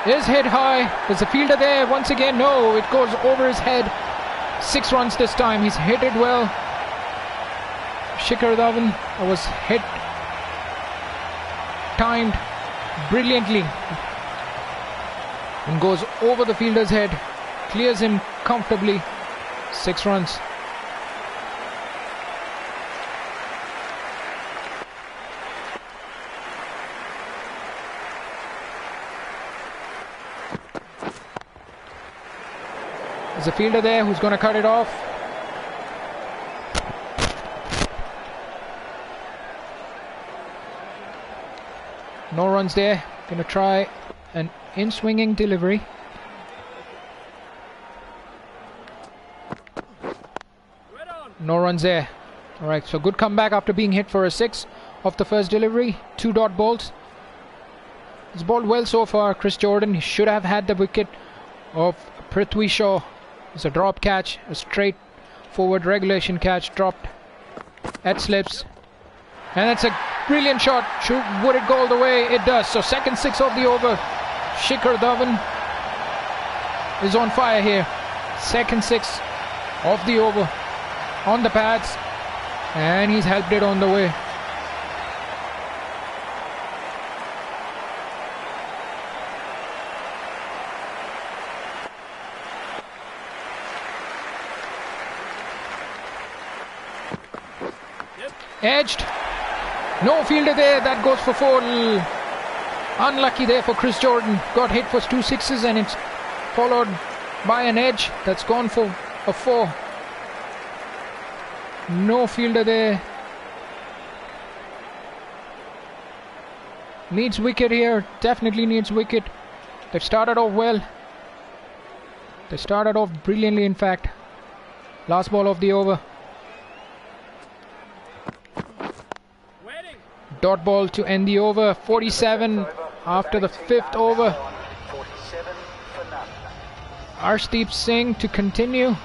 is hit high. There's a fielder there once again. No, it goes over his head. 6 runs this time. He's hit it well. Shikhar Dhawan was hit, timed brilliantly, and goes over the fielder's head. Clears him comfortably. 6 runs. There's a fielder there who's going to cut it off. No runs there. Going to try an in-swinging delivery. No runs there. Alright, so good comeback after being hit for a 6 off the first delivery. 2 dot balls. He's bowled well so far, Chris Jordan. He should have had the wicket of Prithvi Shaw. It's a drop catch, a straight forward regulation catch, dropped at slips. And that's a brilliant shot. Would it go all the way? It does. So second 6 of the over. Shikhar Dhawan is on fire here. Second 6 of the over on the pads. And he's helped it on the way. Edged. No fielder there. That goes for 4. Unlucky there for Chris Jordan. Got hit for 2 sixes and it's followed by an edge. That's gone for a 4. No fielder there. Needs wicket here. Definitely needs wicket. They've started off well. They started off brilliantly, in fact. Last ball of the over. Dot ball to end the over. 47 after the 5th over. Arshdeep Singh to continue.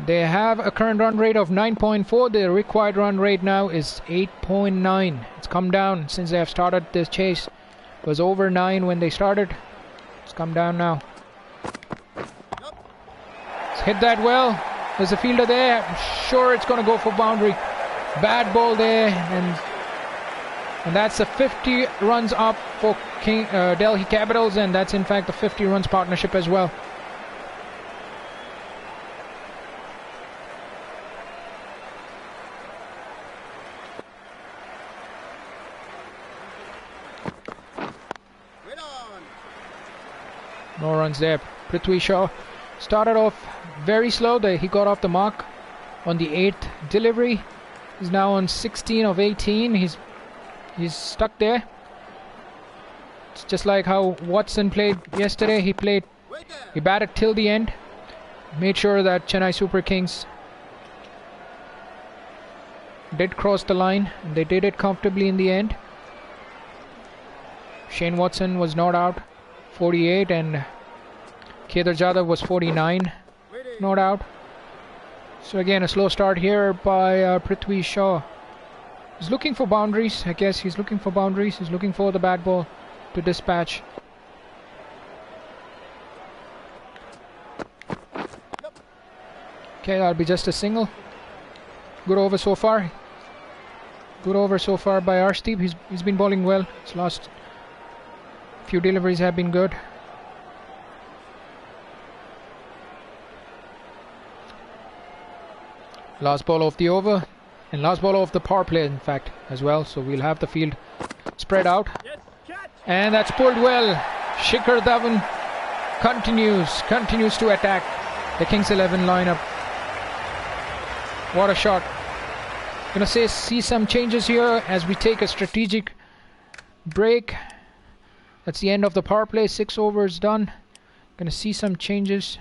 They have a current run rate of 9.4. The required run rate now is 8.9. It's come down since they have started this chase. It was over 9 when they started. It's come down now. It's hit that well. There's a fielder there. I'm sure it's going to go for boundary. Bad ball there, and that's a 50 runs up for Delhi Capitals, and that's in fact the 50 runs partnership as well. No runs there. Prithvi Shaw started off very slow. He got off the mark on the 8th delivery. He's now on 16 of 18. He's stuck there. It's just like how Watson played yesterday. He batted till the end. Made sure that Chennai Super Kings did cross the line, and they did it comfortably in the end. Shane Watson was not out, 48, and Kedar Jadhav was 49, not out. So again, a slow start here by Prithvi Shaw. He's looking for boundaries. I guess he's looking for boundaries. He's looking for the bat ball to dispatch. Okay, that'll be just a single. Good over so far. Good over so far by Arshdeep. He's been bowling well. His last few deliveries have been good. Last ball of the over, and last ball of the power play in fact as well, so we'll have the field spread out. And that's pulled well. Shikhar Dhawan continues to attack the Kings 11 lineup. What a shot. Gonna see some changes here as we take a strategic break. That's the end of the power play. 6 overs done. Gonna see some changes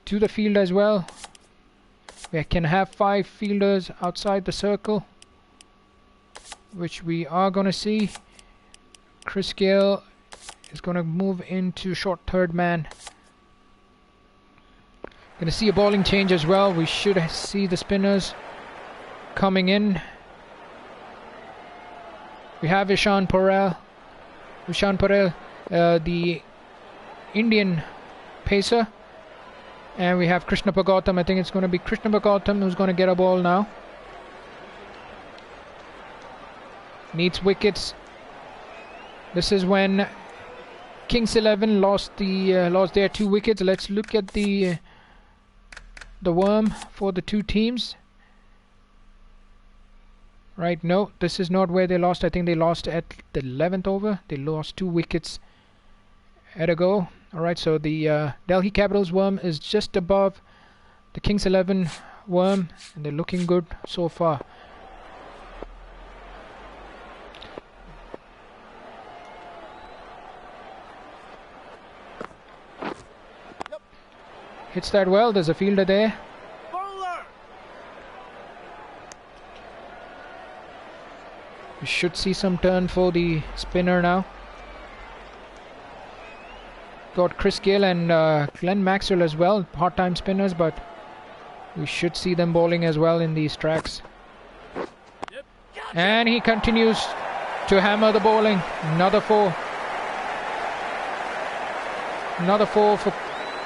to the field as well. We can have 5 fielders outside the circle, which we are going to see. Chris Gale is going to move into short third man. Going to see a bowling change as well. We should see the spinners coming in. We have Ishan Parel, the Indian pacer. And we have Krishnappa Gautam. I think it's going to be Krishnappa Gautam who's going to get a ball now. Needs wickets. This is when Kings 11 lost their 2 wickets. Let's look at the worm for the 2 teams. Right, no, this is not where they lost. I think they lost at the 11th over. They lost 2 wickets at a go. Alright, so the Delhi Capitals worm is just above the Kings 11 worm, and they're looking good so far. Hits that well. There's a fielder there. Bowler. We should see some turn for the spinner now. Got Chris Gale and Glenn Maxwell as well, part-time spinners, but we should see them bowling as well in these tracks. And he continues to hammer the bowling. Another 4. Another 4 for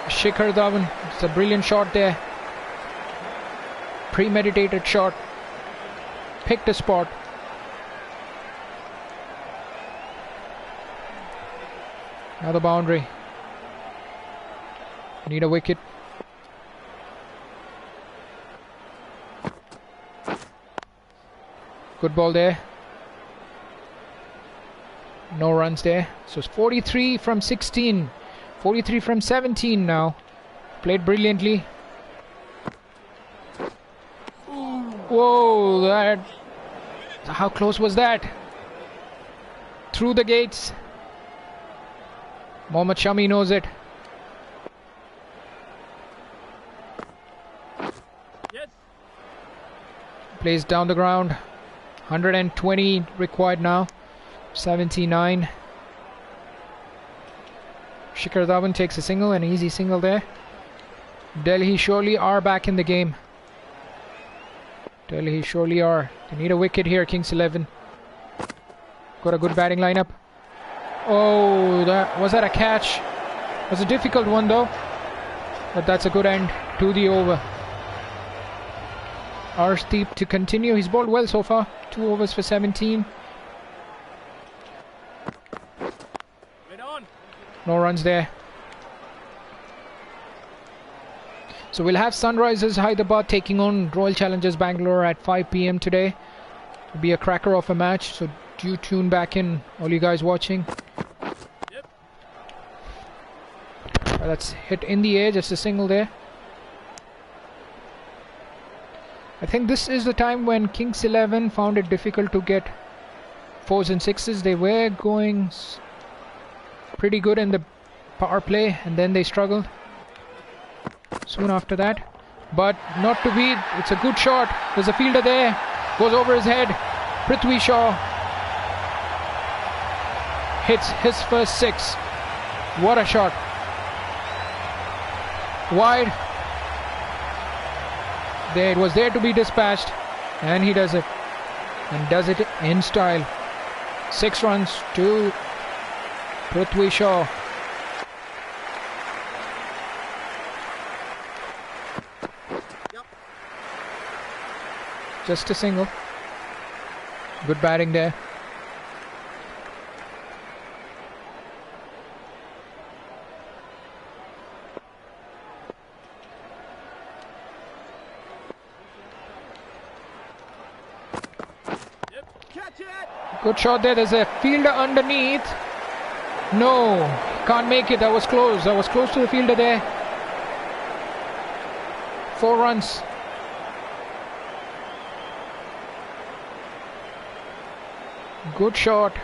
Shikhar Dhawan. It's a brilliant shot there. Premeditated shot. Picked a spot. Another boundary. Need a wicket. Good ball there. No runs there. So it's 43 from 16. 43 from 17 now. Played brilliantly. Whoa, that... How close was that? Through the gates. Mohammad Shami knows it. Plays down the ground. 120 required now. 79. Shikhar Dhawan takes a single, an easy single there. Delhi surely are back in the game. Delhi surely are. They need a wicket here, Kings 11. Got a good batting lineup. Oh, was that a catch? It was a difficult one though. But that's a good end to the over. Arshdeep to continue. He's bowled well so far. 2 overs for 17. No runs there. So we'll have Sunrisers Hyderabad taking on Royal Challengers Bangalore at 5 p.m. today. It'll be a cracker of a match, so do tune back in, all you guys watching. Yep. That's hit in the air, just a single there. I think this is the time when Kings 11 found it difficult to get 4s and 6s. They were going pretty good in the power play, and then they struggled soon after that. But not to be. It's a good shot. There's a fielder there. Goes over his head. Prithvi Shaw hits his first 6. What a shot. Wide. There, it was there to be dispatched, and he does it, and does it in style. 6 runs to Prithvi Shaw. Yep. Just a single. Good batting there. Catch it! Good shot there. There's a fielder underneath. No, can't make it. That was close. That was close to the fielder there. 4 runs. Good shot.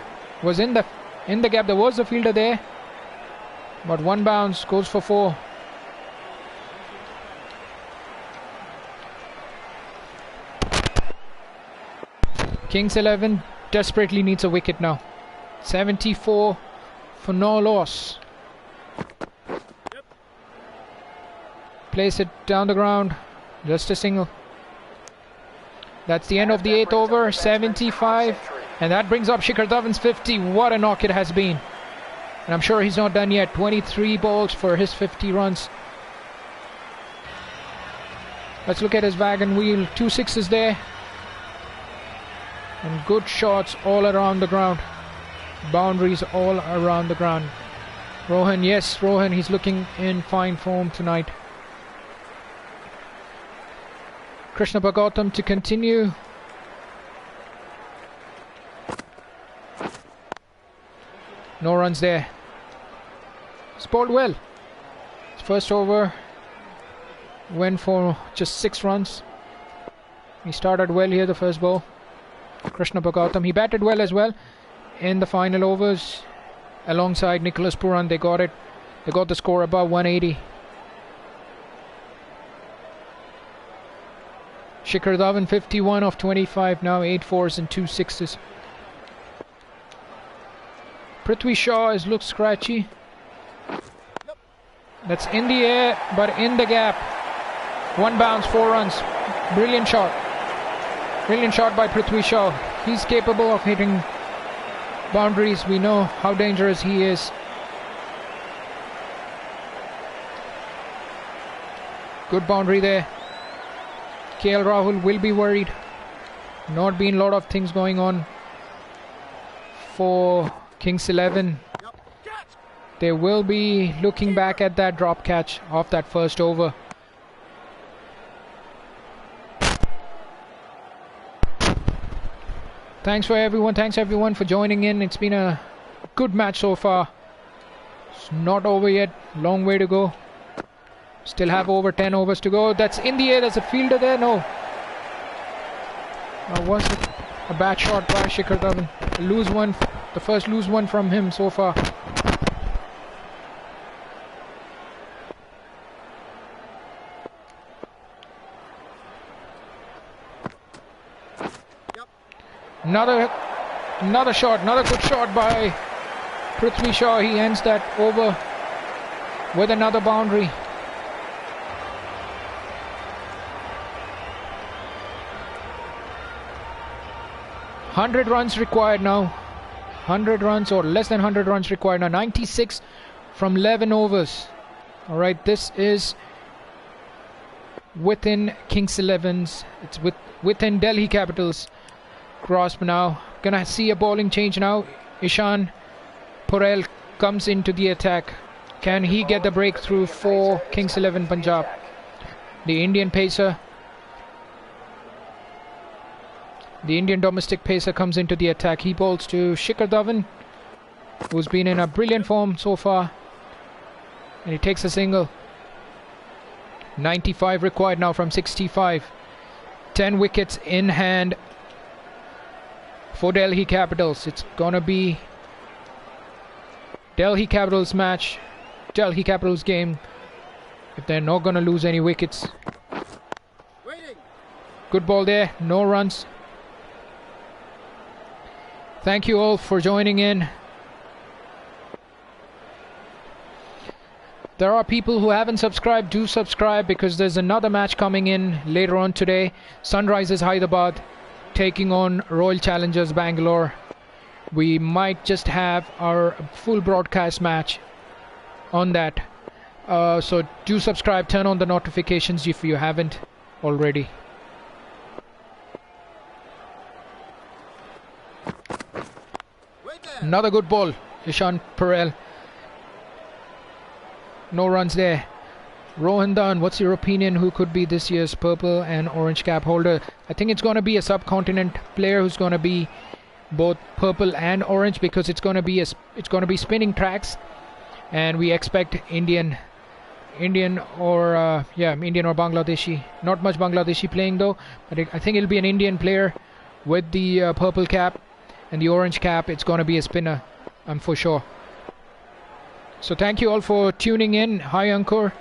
Was in the gap. There was a fielder there, but 1 bounce goes for 4. Kings 11 desperately needs a wicket now. 74 for no loss. Yep. Place it down the ground. Just a single. That's the end of the 8th over. 75. And that brings up Shikhar Dhawan's 50. What a knock it has been. And I'm sure he's not done yet. 23 balls for his 50 runs. Let's look at his wagon wheel. 2 6s there. And good shots all around the ground. Boundaries all around the ground. Rohan, yes, Rohan, he's looking in fine form tonight. Krishna Bhagautam to continue. No runs there. He's bowled well. His first over went for just 6 runs. He started well here, the first ball. Krishna Bhagautam, he batted well as well in the final overs alongside Nicholas Puran. They got it. They got the score above 180. Shikhar Dhawan 51 of 25 now, 8 4s and 2 6s. Prithvi Shaw looks scratchy. That's in the air, but in the gap. 1 bounce, 4 runs. Brilliant shot. Brilliant shot by Prithvi Shaw. He's capable of hitting boundaries. We know how dangerous he is. Good boundary there. KL Rahul will be worried. Not been a lot of things going on for Kings 11. They will be looking back at that drop catch of that first over. Thanks everyone for joining in. It's been a good match so far. It's not over yet. Long way to go. Still have over 10 overs to go. That's in the air. There's a fielder there. No. Was it a bad shot by Shikhar Dhawan? Lose one. The first lose one from him so far. Another shot, another good shot by Prithvi Shaw. He ends that over with another boundary. 100 runs required now. 100 runs or less than 100 runs required now. 96 from 11 overs. All right, this is within Kings 11's. It's within Delhi Capitals grasp now. Gonna see a bowling change now. Ishan Porel comes into the attack. Can he get the breakthrough for Kings 11 Punjab? The Indian pacer. The Indian domestic pacer comes into the attack. He bowls to Shikhar Dhawan, who's been in a brilliant form so far. And he takes a single. 95 required now from 65. 10 wickets in hand for Delhi Capitals. It's gonna be Delhi Capitals match, Delhi Capitals game, if they're not gonna lose any wickets. Waiting. Good ball there, no runs. Thank you all for joining in. There are people who haven't subscribed. Do subscribe, because there's another match coming in later on today. Sunrisers Hyderabad taking on Royal Challengers Bangalore. We might just have our full broadcast match on that. So do subscribe, turn on the notifications if you haven't already. Another good ball, Ishan Porel. No runs there. Rohan Dan, what's your opinion? Who could be this year's purple and orange cap holder? I think it's going to be a subcontinent player who's going to be both purple and orange, because it's going to be spinning tracks, and we expect Indian or Bangladeshi. Not much Bangladeshi playing though, but I think it'll be an Indian player with the purple cap and the orange cap. It's going to be a spinner, I'm for sure. So thank you all for tuning in. Hi Ankur.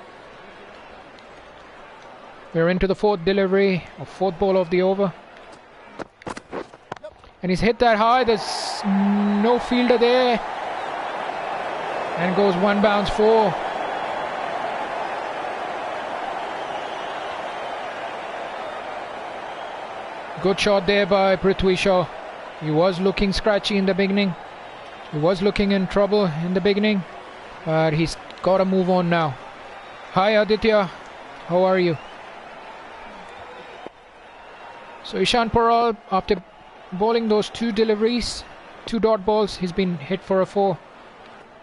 We're into the fourth delivery, or fourth ball of the over. And he's hit that high. There's no fielder there. And goes one bounce four. Good shot there by Prithvi Shaw. He was looking scratchy in the beginning. He was looking in trouble in the beginning. But he's got to move on now. Hi Aditya. How are you? So Ishan Porel, after bowling those two deliveries, two dot balls, he's been hit for a four.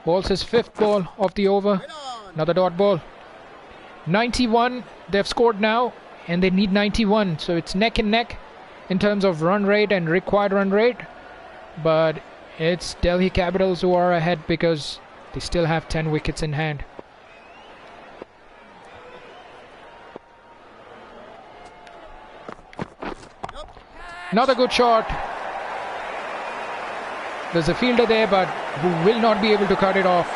Bowls his fifth ball of the over. Another dot ball. 91 they've scored now, and they need 91. So it's neck and neck in terms of run rate and required run rate. But it's Delhi Capitals who are ahead, because they still have 10 wickets in hand. Another good shot. There's a fielder there, but who will not be able to cut it off.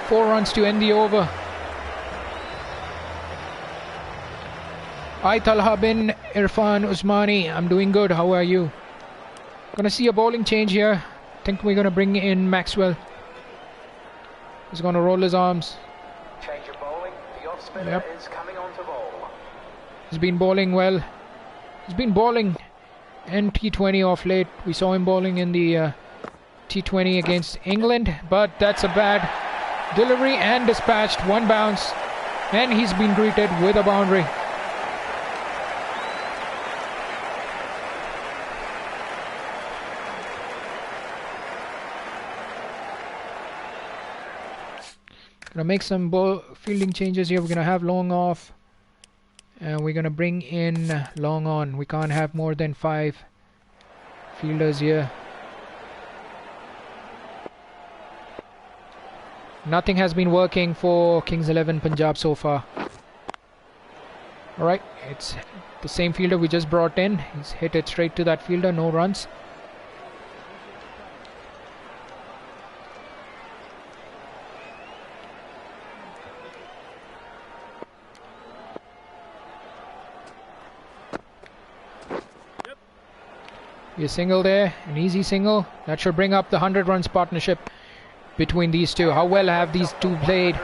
4 runs to end the over. Hi Talha bin Irfan Usmani. I'm doing good. How are you? Gonna see a bowling change here. I think we're gonna bring in Maxwell. He's gonna roll his arms. Change of bowling. The off spinner is coming on to bowl. He's been bowling well. He's been bowling in T20 off late. We saw him bowling in the T20 against England, but that's a bad delivery and dispatched. One bounce, and he's been greeted with a boundary. Gonna make some fielding changes here. We're gonna have long off, and we're gonna bring in long on. We can't have more than 5 fielders here. Nothing has been working for Kings 11 Punjab so far. Alright, it's the same fielder we just brought in. He's hit it straight to that fielder, no runs. A single there, an easy single. That should bring up the 100 runs partnership between these two. How well have these two played?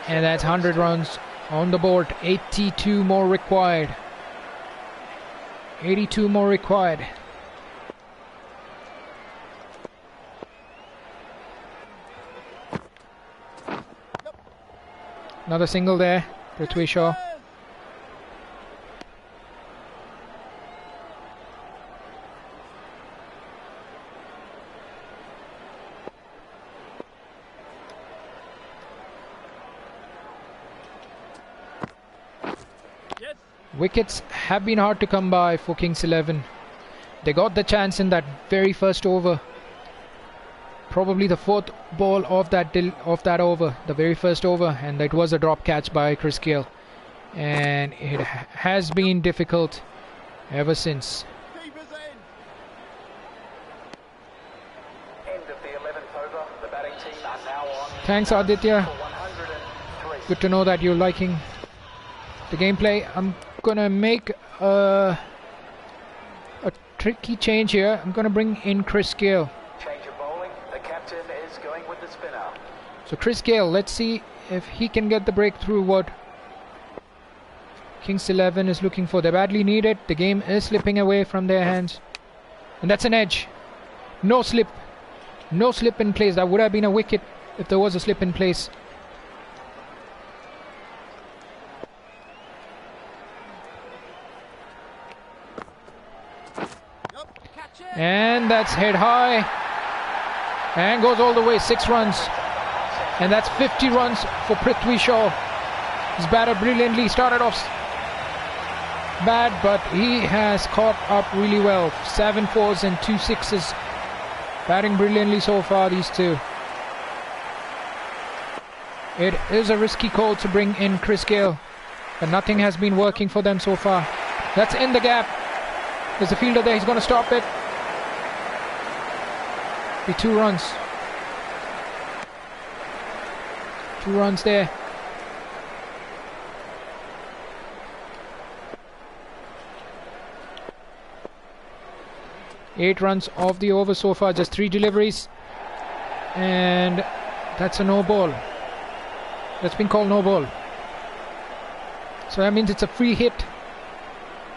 And that's 100 runs on the board. 82 more required. 82 more required. Another single there, Prithvi Shaw. Wickets have been hard to come by for Kings 11. They got the chance in that very first over. Probably the fourth ball of that over, the very first over, and it was a drop catch by Chris Gale. And it has been difficult ever since. End of the 11th over. The batting team are now on. Thanks, Aditya. For 103. Good to know that you're liking the gameplay. I'm gonna make a tricky change here. I'm gonna bring in Chris Gale. Change of bowling. The captain is going with the spinner. So Chris Gale, let's see if he can get the breakthrough what Kings 11 is looking for. They badly need it. The game is slipping away from their hands. And that's an edge. No slip. No slip in place. That would have been a wicket if there was a slip in place. And that's hit high and goes all the way. 6 runs, and that's 50 runs for Prithvi Shaw. He's batted brilliantly. Started off bad, but he has caught up really well. 7 fours and 2 sixes. Batting brilliantly so far, these two. It is a risky call to bring in Chris Gale, but nothing has been working for them so far. That's in the gap. There's a fielder there. He's going to stop it. Be 2 runs. 2 runs there. Eight runs off the over so far. Just 3 deliveries. And that's a no ball. That's been called no ball. So that means it's a free hit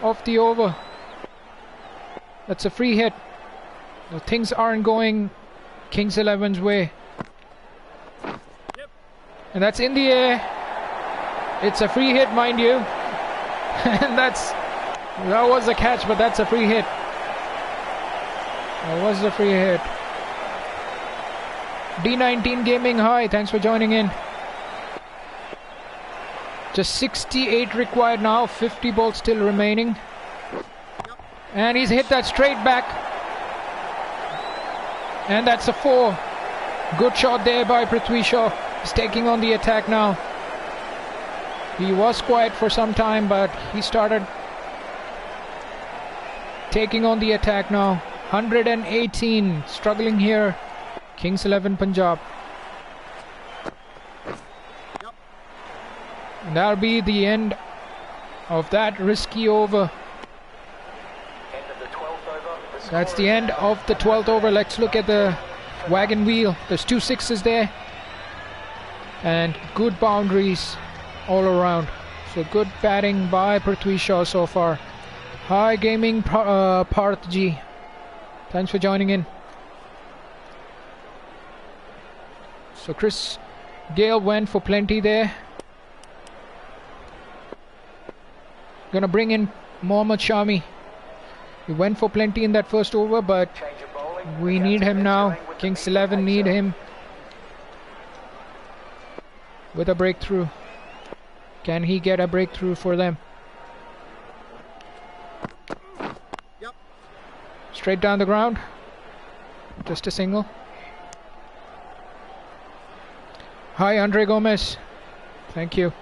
off the over. That's a free hit. Well, things aren't going Kings 11's way. And that's in the air. It's a free hit, mind you. And that was a catch, but that's a free hit. That was a free hit. D19 Gaming, hi, thanks for joining in. Just 68 required now, 50 balls still remaining. And he's hit that straight back. And that's a 4. Good shot there by Prithvi Shaw. He's taking on the attack now. He was quiet for some time, but he started taking on the attack now. 118, struggling here. Kings 11 Punjab. And that'll be the end of that risky over. That's the end of the 12th over. Let's look at the wagon wheel. There's 2 sixes there. And good boundaries all around. So good batting by Prithvi Shaw so far. Hi Gaming Parthji. Thanks for joining in. So Chris Gale went for plenty there. Gonna bring in Mohammad Shami. He went for plenty in that first over, but we need him now. Kings 11 need him with a breakthrough. Can he get a breakthrough for them? Straight down the ground. Just a single. Hi, Andre Gomez. Thank you.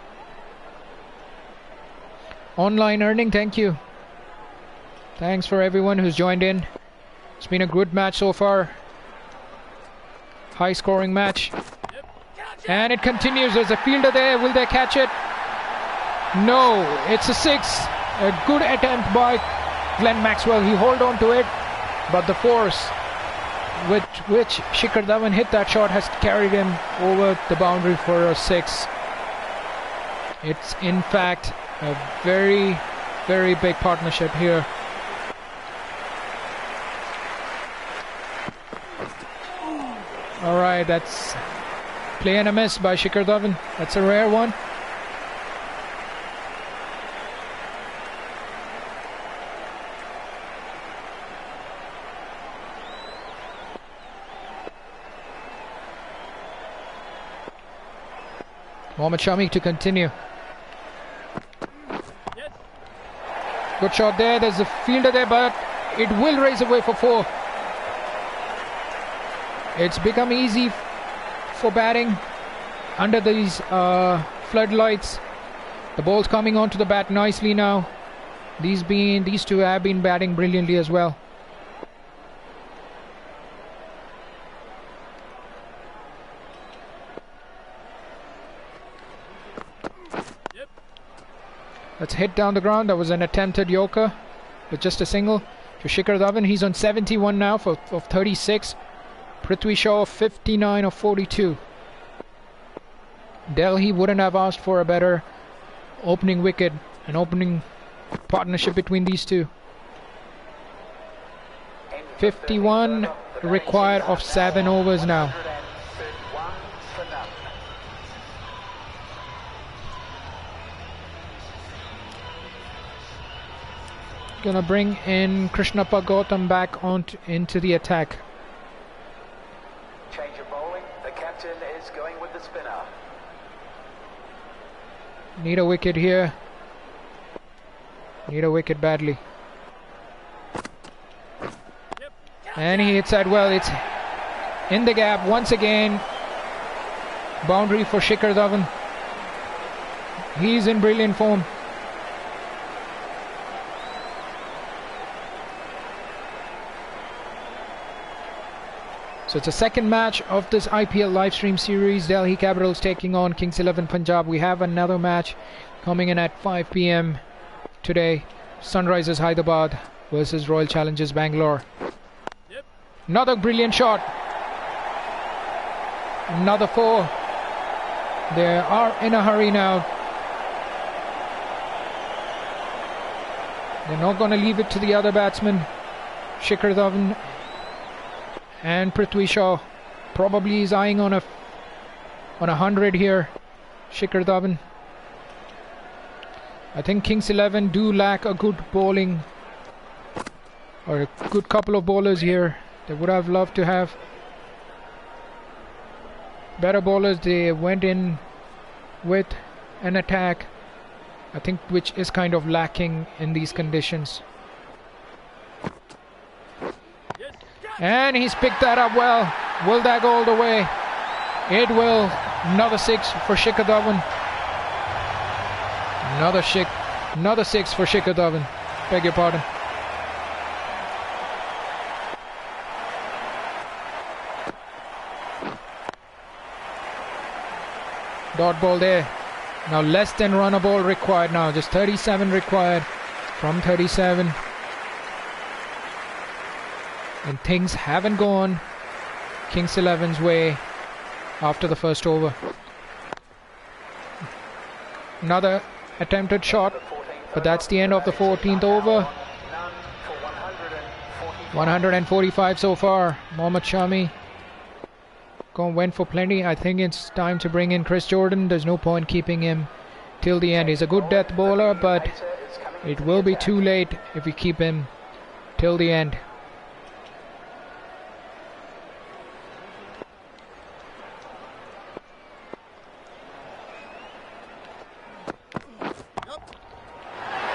Online earning, thank you. Thanks for everyone who's joined in. It's been a good match so far. High scoring match. And it continues. There's a fielder there. Will they catch it? No. It's a 6. A good attempt by Glenn Maxwell. He hold on to it. but the force with which Shikhar Dhawan hit that shot has carried him over the boundary for a 6. It's in fact a very, very big partnership here. Alright, that's play and a miss by Shikhar Dhawan. That's a rare one. Mohammad Shami to continue. Good shot there. There's a fielder there, but it will raise away for 4. It's become easy for batting under these floodlights. The ball's coming onto the bat nicely now. These two have been batting brilliantly as well. That's hit down the ground. That was an attempted yorker with just a single to Shikhar Dhawan. He's on 71 now of 36. Prithvi Shaw 59 of 42. Delhi wouldn't have asked for a better opening wicket, an opening partnership between these two. 51 required of 7 overs now. Gonna bring in Krishnappa Gautam back into the attack. Change of bowling. The captain is going with the spinner. Need a wicket here. Need a wicket badly. And he hits that well. It's in the gap once again. Boundary for Shikhar Dhawan. He's in brilliant form. So it's a second match of this IPL Livestream series. Delhi Capitals taking on Kings 11 Punjab. We have another match coming in at 5 p.m. today. Sunrisers Hyderabad versus Royal Challengers Bangalore. Another brilliant shot. Another 4. They are in a hurry now. They're not going to leave it to the other batsmen. Shikhar Dhawan and Prithvi Shaw probably is eyeing on a 100 here. Shikhar Dhawan. I think Kings 11 do lack a good bowling or a good couple of bowlers here. They would have loved to have better bowlers. They went in with an attack, I think, which is kind of lacking in these conditions. And he's picked that up well. Will that go all the way? It will. Another 6 for Shikhar Dhawan. Another 6 for Shikhar Dhawan. Beg your pardon. Dot ball there. Now less than run a ball required now. Just 37 required from 37. And things haven't gone Kings 11's way after the first over. Another attempted shot, but that's the end of the 14th over. 145 so far. Mohammad Shami went for plenty. I think it's time to bring in Chris Jordan. There's no point keeping him till the end. He's a good death bowler, but it will be too late if we keep him till the end.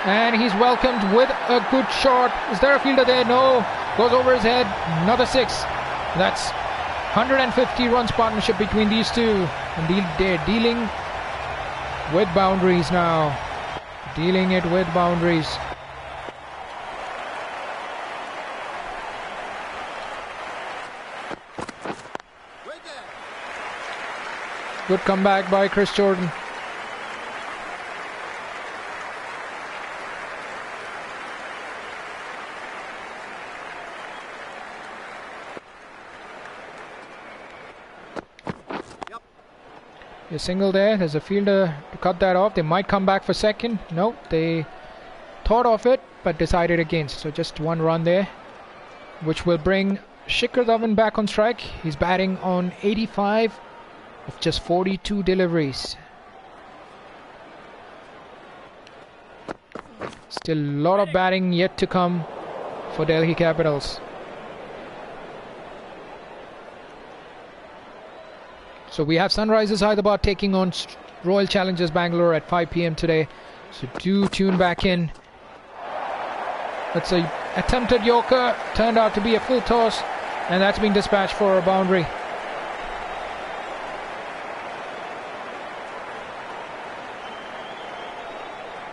And he's welcomed with a good shot. Is there a fielder there? No. Goes over his head. Another 6. That's 150 runs partnership between these two. And they're dealing with boundaries now. Dealing it with boundaries. Good comeback by Chris Jordan. A single there. There's a fielder to cut that off. They might come back for second. No, they thought of it but decided against. So just one run there, which will bring Shikhar Dhawan back on strike. He's batting on 85 of just 42 deliveries. Still a lot of batting yet to come for Delhi Capitals. So we have Sunrisers Hyderabad taking on Royal Challengers Bangalore at 5 p.m. today. So do tune back in. That's a attempted Yorker, turned out to be a full toss, and that's been dispatched for a boundary.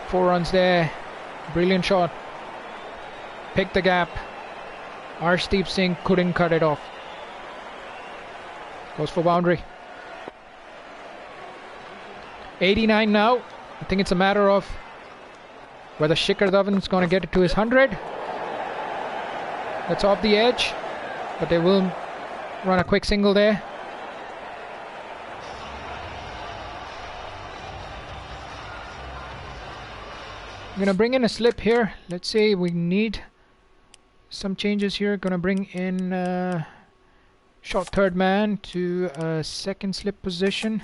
Four runs there. Brilliant shot. Picked the gap. Arshdeep Singh couldn't cut it off. Goes for boundary. 89 now. I think it's a matter of whether Shikhar Dhawan is going to get it to his 100. That's off the edge, but they will run a quick single there. I'm going to bring in a slip here. Let's say we need some changes here. Going to bring in short third man to a second slip position.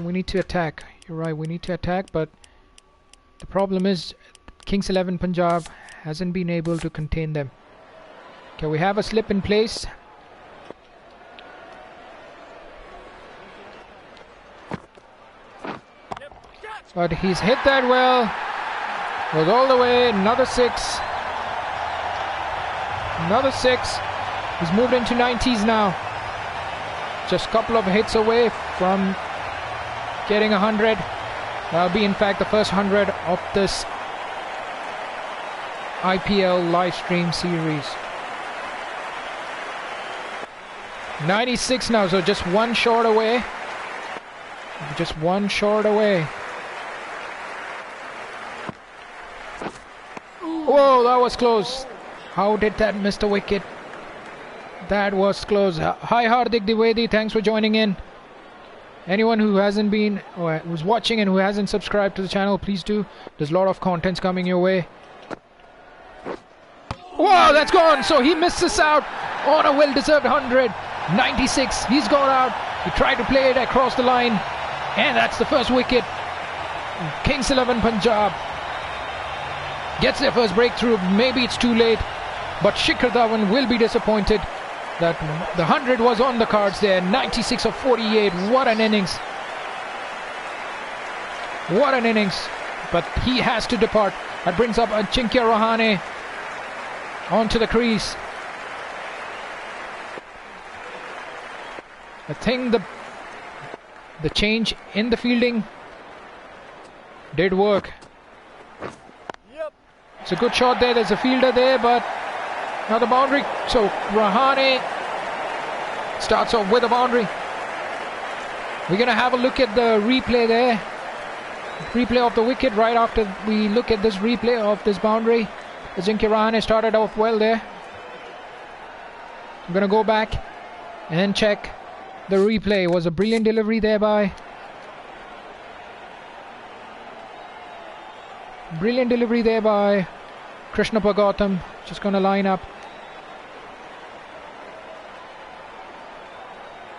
We need to attack. You're right, we need to attack, but the problem is Kings 11 Punjab hasn't been able to contain them. Okay, we have a slip in place. But he's hit that well. Goes all the way. Another six. Another six. He's moved into 90s now. Just a couple of hits away from getting 100. That'll be in fact the first 100 of this IPL live stream series. 96 now, so just one short away. Just one short away. Whoa, that was close. How did that miss the wicket? That was close. Hi Hardik Dwivedi, thanks for joining in. Anyone who hasn't been or who's watching and who hasn't subscribed to the channel, please do. There's a lot of contents coming your way. Whoa, that's gone. So he misses out on a well-deserved 100. 96. He's got out. He tried to play it across the line, and that's the first wicket. Kings 11 Punjab gets their first breakthrough. Maybe it's too late, but Shikhar Dhawan will be disappointed that the 100 was on the cards there. 96 of 48. What an innings. What an innings. But he has to depart. That brings up Ajinkya Rahane onto the crease. I think the change in the fielding did work. Yep. It's a good shot there. There's a fielder there, but now the boundary. So Rahane starts off with a boundary. We're going to have a look at the replay there. Replay of the wicket right after we look at this replay of this boundary. Ajinkya Rahane started off well there. I'm going to go back and check the replay. It was a brilliant delivery there by Krishna Gautam. Just going to line up.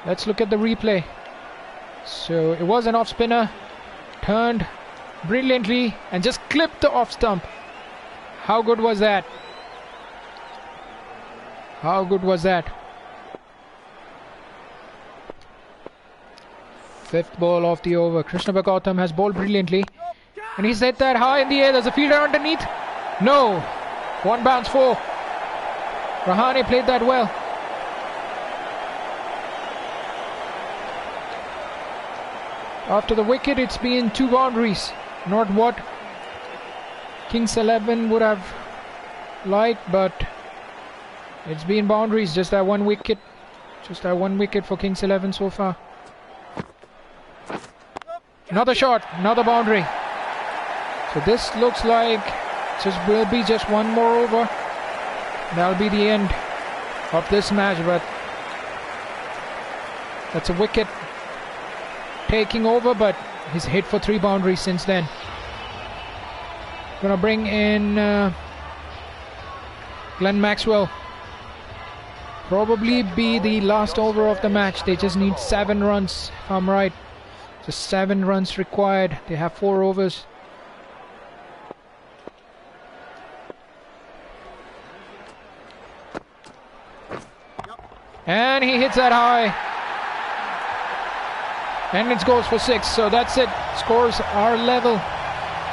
Let's look at the replay. So it was an off spinner, turned brilliantly and just clipped the off stump. How good was that? How good was that? Fifth ball of the over. Krishna Gautam has bowled brilliantly, and he's hit that high in the air. There's a fielder underneath. No. One bounce four. Rahane played that well. After the wicket, it's been two boundaries. Not what Kings 11 would have liked, but it's been boundaries. Just that one wicket. Just that one wicket for Kings 11 so far. Another shot, another boundary. So this looks like will be just one more over. That'll be the end of this match, but That's a wicket taking over, but he's hit for 3 boundaries since then. Gonna bring in Glenn Maxwell. Probably be the last over of the match. They just need 7 runs, if I'm right. Just 7 runs required. They have 4 overs. And he hits that high. And it goes for 6. So that's it. Scores are level.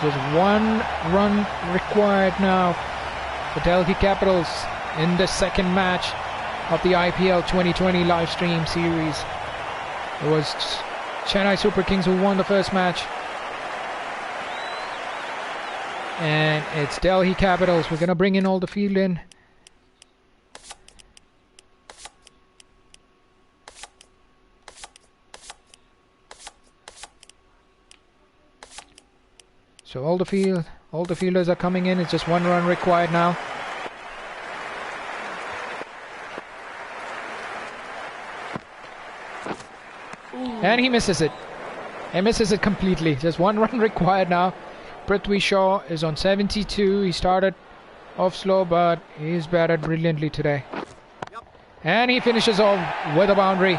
Just 1 run required now for Delhi Capitals in the second match of the IPL 2020 live stream series. It was Chennai Super Kings who won the first match. And it's Delhi Capitals. We're going to bring in all the field in. So all the fielders are coming in. It's just 1 run required now. And he misses it. He misses it completely. Just 1 run required now. Prithvi Shaw is on 72. He started off slow, but he's batted brilliantly today. And he finishes off with a boundary.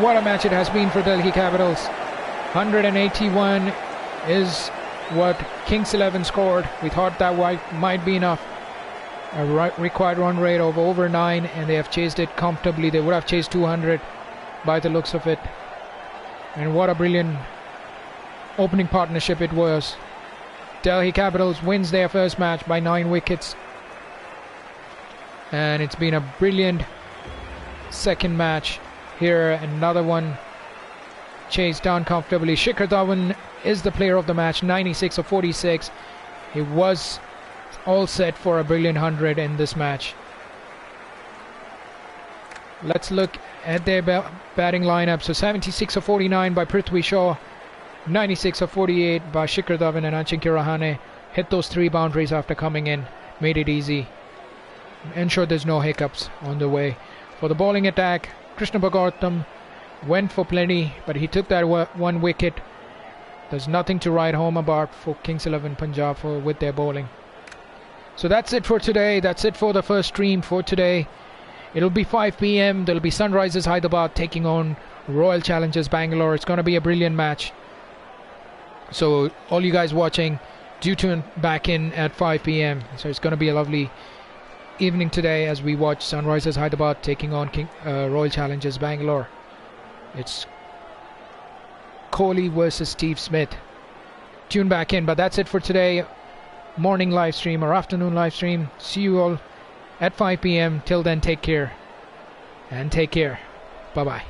What a match it has been for Delhi Capitals. 181 is what Kings 11 scored. We thought that might be enough. A required run rate of over 9, and they have chased it comfortably. They would have chased 200 by the looks of it. And what a brilliant opening partnership it was. Delhi Capitals wins their first match by 9 wickets. And it's been a brilliant second match here. Another one chased down comfortably. Shikhar Dhawan is the player of the match, 96 of 46. He was all set for a brilliant 100 in this match. Let's look at their batting lineup. So 76 of 49 by Prithvi Shaw, 96 of 48 by Shikhar Dhawan, and Ajinkya Rahane hit those 3 boundaries after coming in. Made it easy. Ensure there's no hiccups on the way. For the bowling attack, Krishna Bhagavatam went for plenty, but he took that 1 wicket. There's nothing to write home about for Kings 11 Punjab with their bowling. So that's it for today. That's it for the first stream for today. It'll be 5 PM. There'll be Sunrisers Hyderabad taking on Royal Challengers Bangalore. It's going to be a brilliant match. So all you guys watching, do tune back in at 5 PM. So it's going to be a lovely evening today as we watch Sunrisers Hyderabad taking on Royal Challengers Bangalore. It's Kohli versus Steve Smith. Tune back in. But that's it for today. Morning live stream or afternoon live stream. See you all at 5 PM. Till then, take care. And take care. Bye-bye.